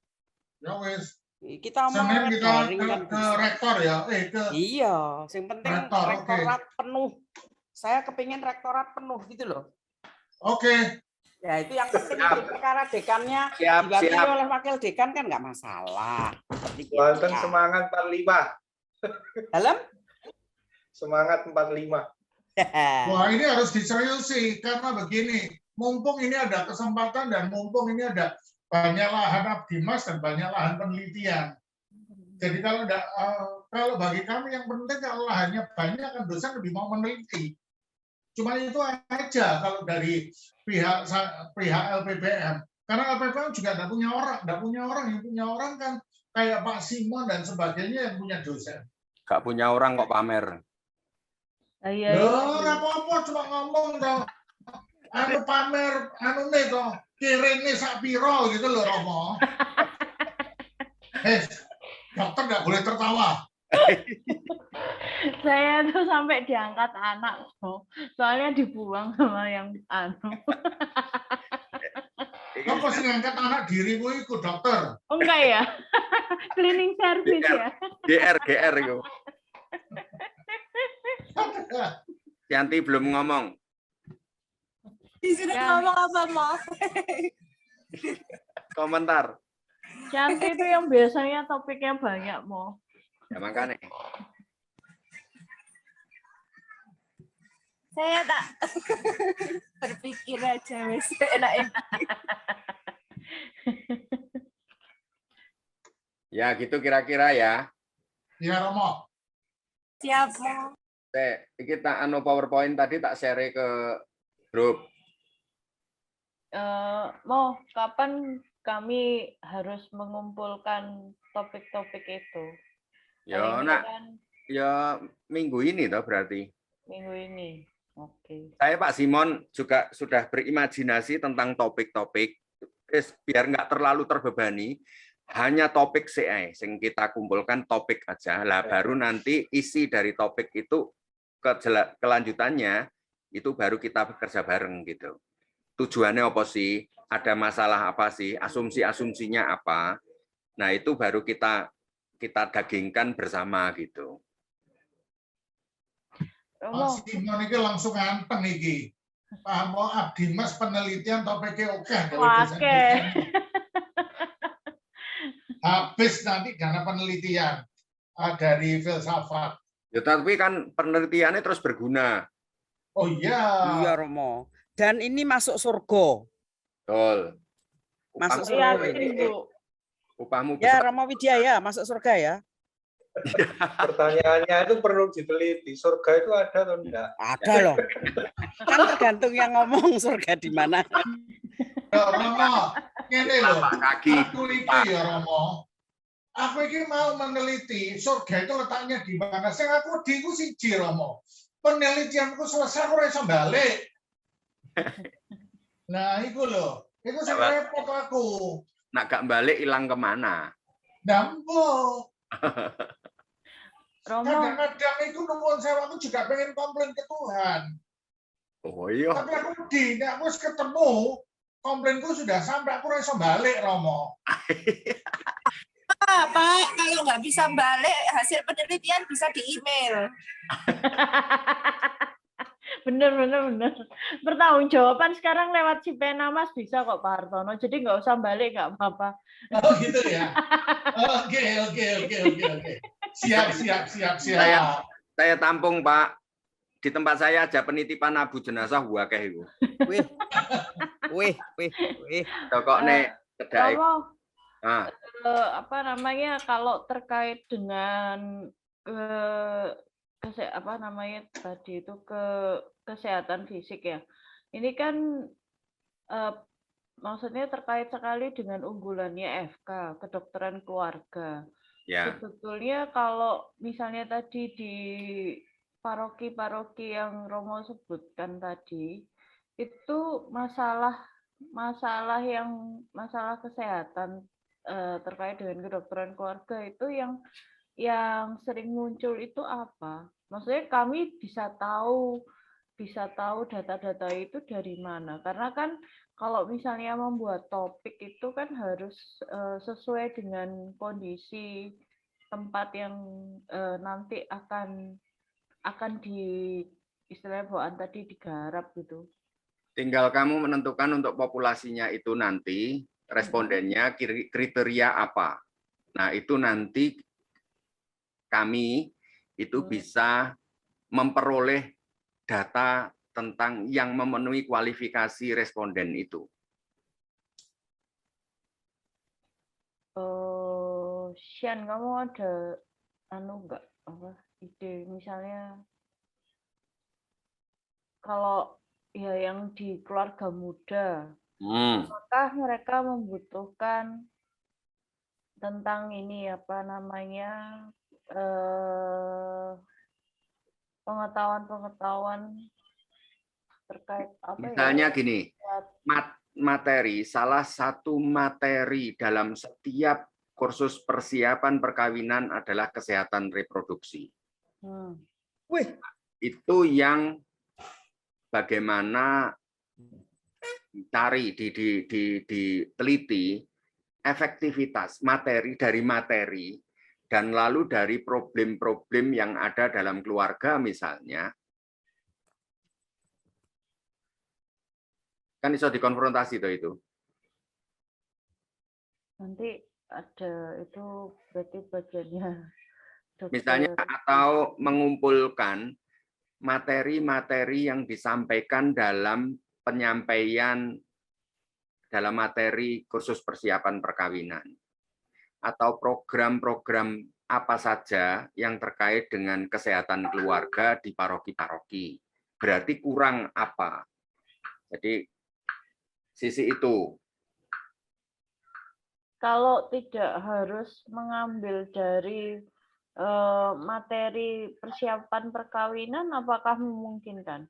Ya wes. Kita Senin kita daring kan ke bisa. rektor ya, Iya, yang penting rektor, rektorat penuh. Saya kepingin rektorat penuh gitu loh. Oke. Ya itu yang penting itu perkara dekannya Siap. diwakili oleh wakil dekan kan nggak masalah. Banten semangat 45. Dalam? Semangat 45. Wah, ini harus diseriusi karena begini, mumpung ini ada kesempatan dan mumpung ini ada banyak lahan abdimas dan banyak lahan penelitian. Jadi kalau bagi kami yang penting kalau lahannya banyak kan dosen lebih mau meneliti. Cuma itu aja kalau dari pihak LPPM. Karena LPPM juga tidak punya orang, yang punya orang kan kayak Pak Simon dan sebagainya yang punya dosen. Gak punya orang kok pamer. Iya. Nggak apa-apa, cuma ngomong toh. Anu pamer, anu nih toh, kirene sak piro gitu loh Romo. Dokter nggak boleh tertawa. Saya tuh sampai diangkat anak, soalnya dibuang sama yang anu. Kamu pasti ngangkat anak dirimu ikut dokter. Oh enggak ya? Cleaning service ya? GR itu. Yanti belum ngomong. Sudah ngomong apa, Mo? Komentar. Yanti itu yang biasanya topiknya banyak, Mo. Ya makanya. Saya tak berpikir aja, wes enak-enak. Ya gitu kira-kira ya. Ya Romo. Siap, Mo. Kita anu PowerPoint tadi tak share ke grup. Mo, kapan kami harus mengumpulkan topik-topik itu? Ya, nak, ya minggu ini toh berarti. Minggu ini. Oke. Saya Pak Simon juga sudah berimajinasi tentang topik-topik, biar nggak terlalu terbebani. Hanya topik CI, yang kita kumpulkan topik aja. Lah baru nanti isi dari topik itu kelanjutannya itu baru kita bekerja bareng gitu. Tujuannya apa sih? Ada masalah apa sih? Asumsi-asumsinya apa? Nah itu baru kita dagingkan bersama gitu. Pak Simon ini langsung anteng iki. Pak Mo Abdimas penelitian topiknya oke. Oke. Habis nanti dana penelitian dari filsafat. Ya, tapi kan penelitiannya terus berguna. Oh iya. Iya Romo. Dan ini masuk surga. Betul. Masuk surga. Upahmu ya Romo Widya ya, masuk surga ya. Pertanyaannya itu perlu diteliti. Surga itu ada atau enggak? Ada loh. Kan tergantung yang ngomong surga di mana. Romo, ini loh. Kaki. Aku iki ya Romo. Aku ini mau meneliti surga itu letaknya di mana. Saya aku diku siji Romo. Penelitianku selesai aku iso balik. Nah, itu loh. Itu sing repot aku. Nak gak balik hilang kemana? Dampo. Romo. Kadang-kadang itu nuwun sewa aku juga pengen komplain ke Tuhan. Oh iya. Tapi aku aku ketemu komplainku sudah sampai aku iso balik Romo. Pak, kalau nggak bisa balik hasil penelitian bisa di email. Bener. Pertanggungjawaban sekarang lewat si pena Mas bisa kok Pak Hartono. Jadi nggak usah balik, nggak apa-apa. Oh gitu ya. Oke. Siap. Saya tampung Pak. Di tempat saya aja penitipan abu jenazah wakeh itu. Wih. Kok nek kedai. Romo, Nah, apa namanya kalau terkait dengan tadi itu kesehatan fisik ya. Ini kan maksudnya terkait sekali dengan unggulannya FK, kedokteran keluarga. ya. Sebetulnya kalau misalnya tadi di paroki-paroki yang Romo sebutkan tadi, itu masalah kesehatan terkait dengan kedokteran keluarga itu yang sering muncul itu apa? Maksudnya kami bisa tahu data-data itu dari mana? Karena kan kalau misalnya membuat topik itu kan harus sesuai dengan kondisi tempat yang nanti akan di istilahnya bawaan tadi digarap gitu. Tinggal kamu menentukan untuk populasinya itu nanti respondennya kriteria apa. Nah, itu nanti kami itu bisa memperoleh data tentang yang memenuhi kualifikasi responden itu. Sian, kamu ada ide misalnya kalau ya yang di keluarga muda, apakah mereka membutuhkan tentang ini pengetahuan terkait apa misalnya gini, salah satu materi dalam setiap kursus persiapan perkawinan adalah kesehatan reproduksi. Itu yang bagaimana diteliti efektivitas materi dan lalu dari problem-problem yang ada dalam keluarga misalnya. Kan bisa dikonfrontasi itu. Nanti ada itu berarti bagiannya dokter. Misalnya atau mengumpulkan materi-materi yang disampaikan dalam penyampaian dalam materi kursus persiapan perkawinan atau program-program apa saja yang terkait dengan kesehatan keluarga di paroki-paroki. Berarti kurang apa? Jadi sisi itu. Kalau tidak harus mengambil dari materi persiapan perkawinan, apakah memungkinkan?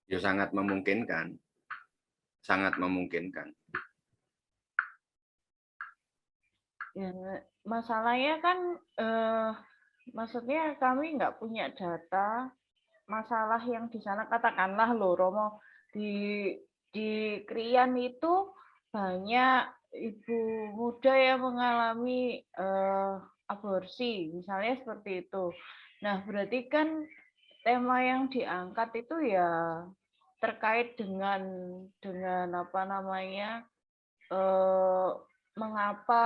Ya sangat memungkinkan. Sangat memungkinkan. Ya, masalahnya kan, maksudnya kami nggak punya data masalah yang di sana, katakanlah loh Romo, di Krian itu banyak ibu muda yang mengalami aborsi, misalnya seperti itu. Nah, berarti kan tema yang diangkat itu ya terkait dengan mengapa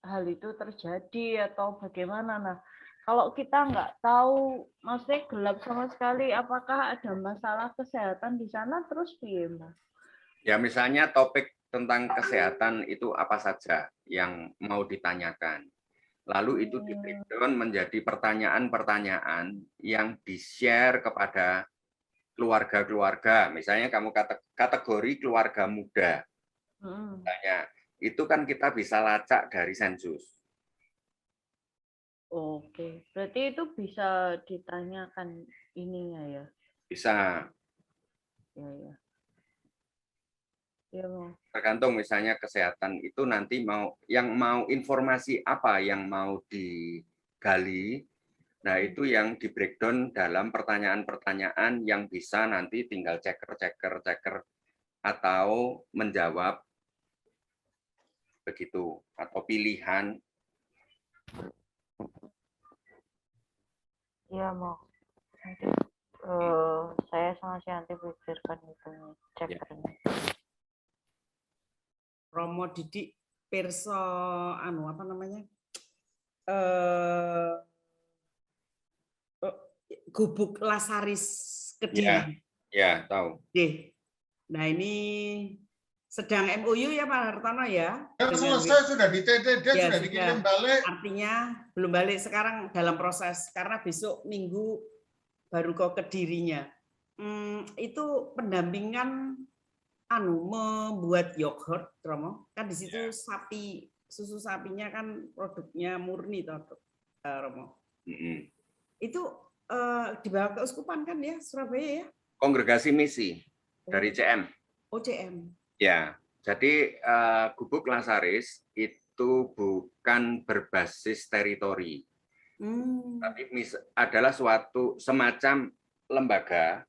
hal itu terjadi atau bagaimana. Nah, kalau kita nggak tahu, maksudnya gelap sama sekali, apakah ada masalah kesehatan di sana, terus piye, Mas? Ya, misalnya topik tentang kesehatan itu apa saja yang mau ditanyakan. Lalu itu di-breakdown menjadi pertanyaan-pertanyaan yang di-share kepada keluarga-keluarga. Misalnya kamu kategori keluarga muda. Misalnya, itu kan kita bisa lacak dari sensus. Oke, berarti itu bisa ditanyakan ininya ya? Bisa. Ya. Tergantung misalnya kesehatan itu nanti mau informasi apa yang mau digali. Nah, itu yang di breakdown dalam pertanyaan-pertanyaan yang bisa nanti tinggal ceker atau menjawab begitu atau pilihan Iya mau. Nanti saya sama si Yanti pikirkan itu chapternya. Romo Didik Pirso anu apa namanya? Gubuk Lasaris Kediri. Ya, tahu. Oke. Nah, ini sedang MOU ya Pak Hartono ya? Selesai sudah di TTD, Ya, sudah dikirim balik. Artinya belum balik sekarang dalam proses karena besok Minggu baru ke Kedirinya. Itu pendampingan membuat yogurt, Romo. Kan di situ sapi, susu sapinya kan produknya murni toh, Romo. Itu dibawa ke Uskupan kan ya, Surabaya ya? Kongregasi misi dari CM. Oh, CM. Ya, jadi Gubuk Lasaris itu bukan berbasis teritori, tapi adalah suatu semacam lembaga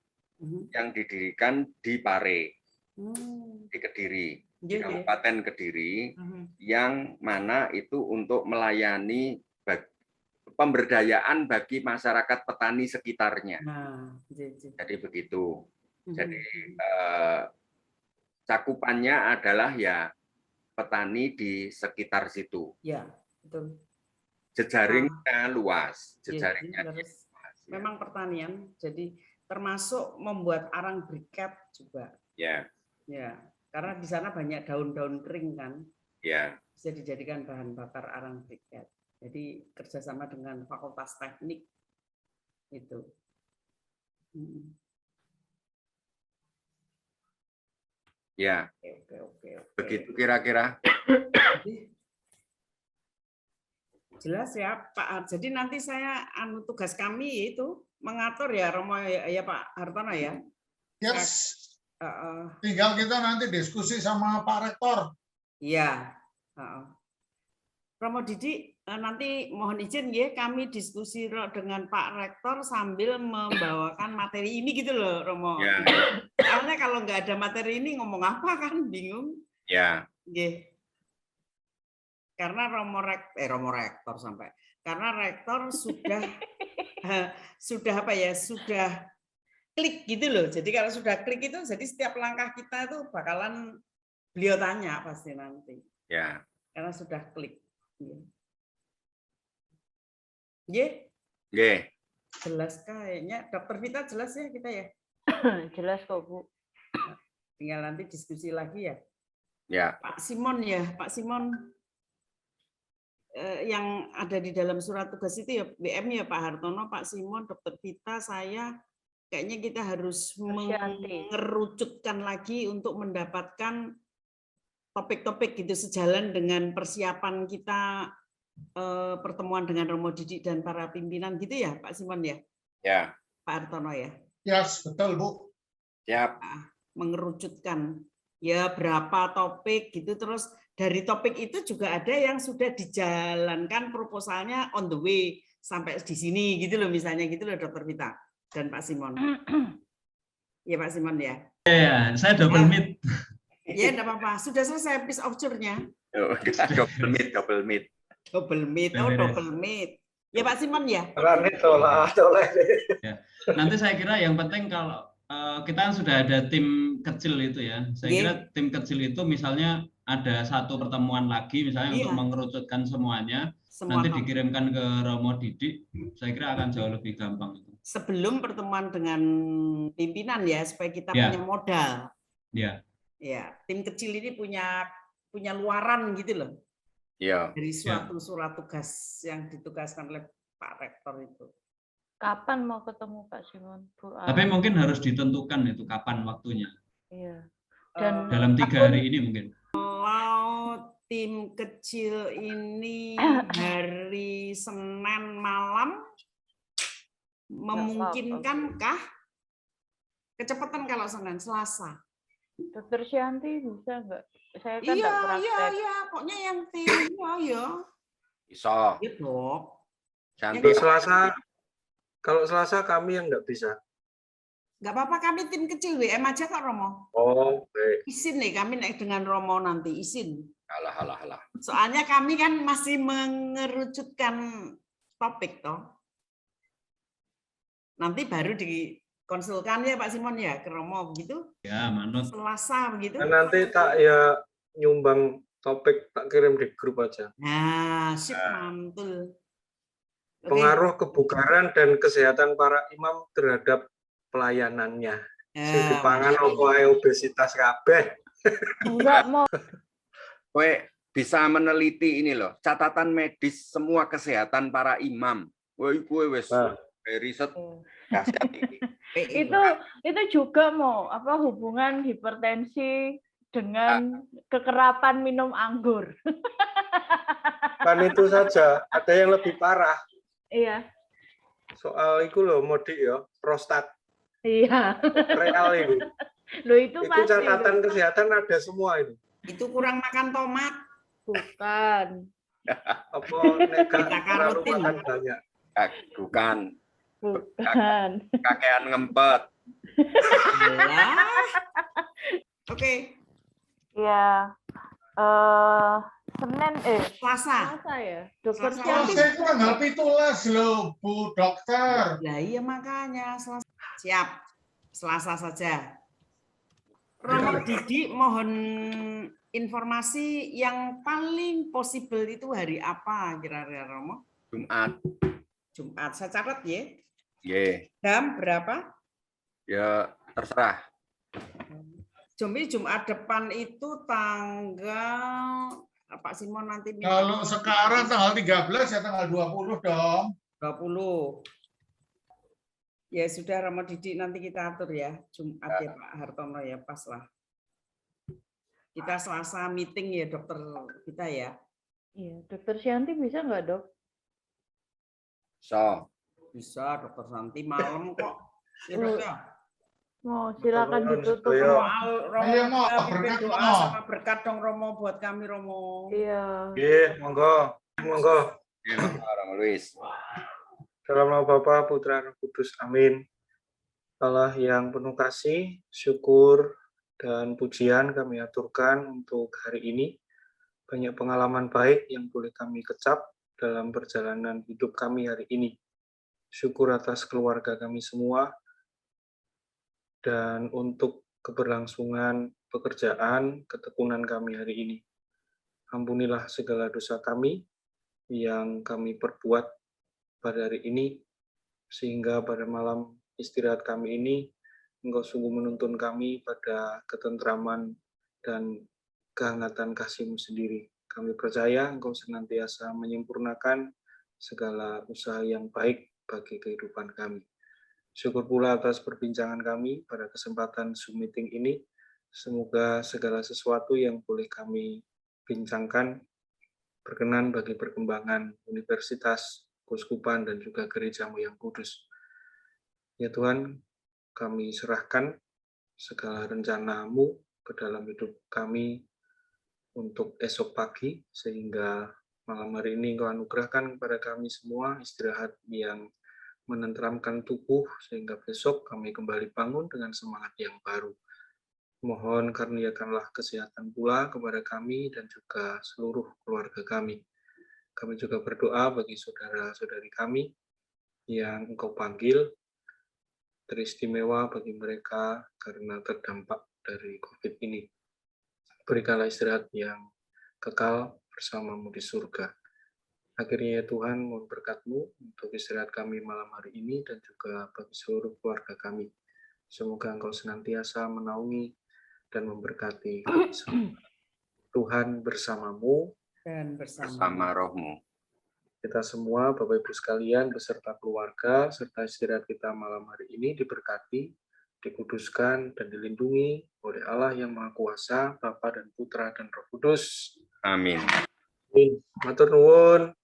yang didirikan di Pare, di Kediri, di Kabupaten Kediri, yang mana itu untuk melayani pemberdayaan bagi masyarakat petani sekitarnya. Jadi begitu. Jadi cakupannya adalah ya petani di sekitar situ. Ya, betul. Jejaringnya luas, jejaringnya luas. Memang pertanian, jadi termasuk membuat arang briket juga. Ya. Ya, karena di sana banyak daun-daun kering kan. Ya. Bisa dijadikan bahan bakar arang briket. Jadi kerjasama dengan Fakultas Teknik itu. Ya. Oke. Begitu kira-kira. Jelas ya Pak. Jadi nanti saya tugas kami itu mengatur ya Romo ya Pak Hartono ya. Yes. Tinggal kita nanti diskusi sama Pak Rektor. Iya. Romo Didik nanti mohon izin ya kami diskusi dengan Pak Rektor sambil membawakan materi ini gitu loh Romo. Ya. Karena kalau nggak ada materi ini ngomong apa kan bingung. Ya. Karena Romo Rektor sampai. Karena Rektor sudah sudah klik gitu loh. Jadi kalau sudah klik itu jadi setiap langkah kita itu bakalan beliau tanya pasti nanti. Ya. Karena sudah klik. Jelas kayaknya. Dokter Vita jelas ya kita ya? Jelas kok Bu. Tinggal nanti diskusi lagi ya. Ya. Pak Simon ya, Pak Simon yang ada di dalam surat tugas itu ya BM ya Pak Hartono, Pak Simon, Dokter Vita, saya kayaknya kita harus mengerucutkan lagi untuk mendapatkan topik-topik gitu sejalan dengan persiapan kita pertemuan dengan Romo Didik dan para pimpinan gitu ya Pak Simon ya? Ya. Pak Hartono ya? Yes, betul Bu. Siap. Mengerucutkan ya berapa topik gitu, terus dari topik itu juga ada yang sudah dijalankan proposalnya on the way sampai di sini gitu loh misalnya gitu loh Dokter Vita dan Pak Simon. Ya Pak Simon ya. Ya, saya double meet. Ya enggak apa-apa, sudah selesai piece of tour-nya. Double meet. Double meet. Ya Pak Simon ya. Ya. Nanti saya kira yang penting kalau kita sudah ada tim kecil itu ya. Saya kira tim kecil itu misalnya ada satu pertemuan lagi misalnya untuk mengerucutkan semuanya. Nanti dikirimkan ke Romo Didik. Saya kira akan jauh lebih gampang itu. Sebelum pertemuan dengan pimpinan ya supaya kita punya modal. Ya. Ya, tim kecil ini punya luaran gitu loh. Ya. Dari suatu surat tugas yang ditugaskan oleh Pak Rektor itu. Kapan mau ketemu Pak Simon? Bu? Tapi mungkin harus ditentukan itu kapan waktunya. Iya. Dan dalam 3 hari ini mungkin. Kalau tim kecil ini hari Senin malam memungkinkankah? Kecepatan kalau Senin, Selasa. Dokter Syanti bisa nggak? Saya kan nggak praktek. Iya, pokoknya yang tim ya. Bisa. Iya dok. Kalau Selasa kami yang nggak bisa. Nggak apa-apa, kami tim kecil WM aja kok Romo. Oh, baik. Izin nih kami naik dengan Romo nanti izin. Alah. Soalnya kami kan masih mengerucutkan topik toh. Nanti baru dikonsulkan ya Pak Simon ya ke Romo begitu? Ya, manut. Selasa begitu? Nah, nanti tak ya nyumbang topik tak kirim di grup aja. Nah, sip mantul. Oke. Pengaruh kebugaran dan kesehatan para imam terhadap pelayanannya. Sing dipangan opo ae obesitas kabeh. Enggak mau. Kowe bisa meneliti ini loh, catatan medis semua kesehatan para imam. Woi, kowe wis riset dahsyat ini. Itu juga mau apa hubungan hipertensi dengan kekerapan minum anggur. Kan itu saja, ada yang lebih parah. Iya. Soal itu loh, Modi ya, prostat. Iya. Real itu. Loh itu pasti. Catatan kesehatan ada semua itu. Itu kurang makan tomat. Bukan. Apa terlalu makan banyak? Bukan. Bukan. Kakean ngempet. Oke. Ya. Senin Selasa ya. Dokter Selasa itu tanggal 17 loh, Bu Dokter. Nah, iya makanya Selasa. Siap. Selasa saja. Romo Didi mohon informasi yang paling possible itu hari apa kira-kira Romo? Jumat. Jumat. Saya catat ya. Ye. Jam berapa? Ya, terserah. Jumat depan itu tanggal Pak Simon nanti. Kalau sekarang tanggal 13 ya tanggal 20 dong. 20. Ya sudah Romo Didi nanti kita atur ya. Jumat ya Pak Hartono ya pas lah. Kita Selasa meeting ya dokter kita ya. Iya, dokter Syanti bisa nggak dok? Bisa dokter Santi malam kok. Ya dok ya. Mau silakan ditutup. Romo berkat doa sama berkat dong Romo buat kami Romo. Iya. Iya, monggo. Monggo. Romo Luis. Dalam nama Bapa, Putra, Roh Kudus. Amin. Allah yang penuh kasih, syukur, dan pujian kami aturkan untuk hari ini. Banyak pengalaman baik yang boleh kami kecap dalam perjalanan hidup kami hari ini. Syukur atas keluarga kami semua, dan untuk keberlangsungan pekerjaan, ketekunan kami hari ini. Ampunilah segala dosa kami yang kami perbuat pada hari ini, sehingga pada malam istirahat kami ini, Engkau sungguh menuntun kami pada ketentraman dan kehangatan kasih-Mu sendiri. Kami percaya Engkau senantiasa menyempurnakan segala usaha yang baik bagi kehidupan kami. Syukur pula atas perbincangan kami pada kesempatan Zoom meeting ini. Semoga segala sesuatu yang boleh kami bincangkan berkenan bagi perkembangan universitas, keuskupan, dan juga gereja-Mu yang kudus. Ya Tuhan, kami serahkan segala rencana-Mu ke dalam hidup kami untuk esok pagi, sehingga malam hari ini Engkau anugerahkan kepada kami semua istirahat yang menenteramkan tubuh, sehingga besok kami kembali bangun dengan semangat yang baru. Mohon karuniakanlah kesehatan pula kepada kami dan juga seluruh keluarga kami. Kami juga berdoa bagi saudara-saudari kami yang Engkau panggil, teristimewa bagi mereka karena terdampak dari COVID ini. Berikanlah istirahat yang kekal bersama-Mu di surga. Akhirnya ya Tuhan, mohon berkat-Mu untuk istirahat kami malam hari ini dan juga bagi seluruh keluarga kami. Semoga Engkau senantiasa menaungi dan memberkati kami semua. Tuhan bersama-Mu dan bersama roh-Mu. Kita semua, Bapak Ibu sekalian, beserta keluarga, serta istirahat kita malam hari ini diberkati, dikuduskan, dan dilindungi oleh Allah yang Maha Kuasa, Bapa dan Putra dan Roh Kudus. Amin. Matur nuwun.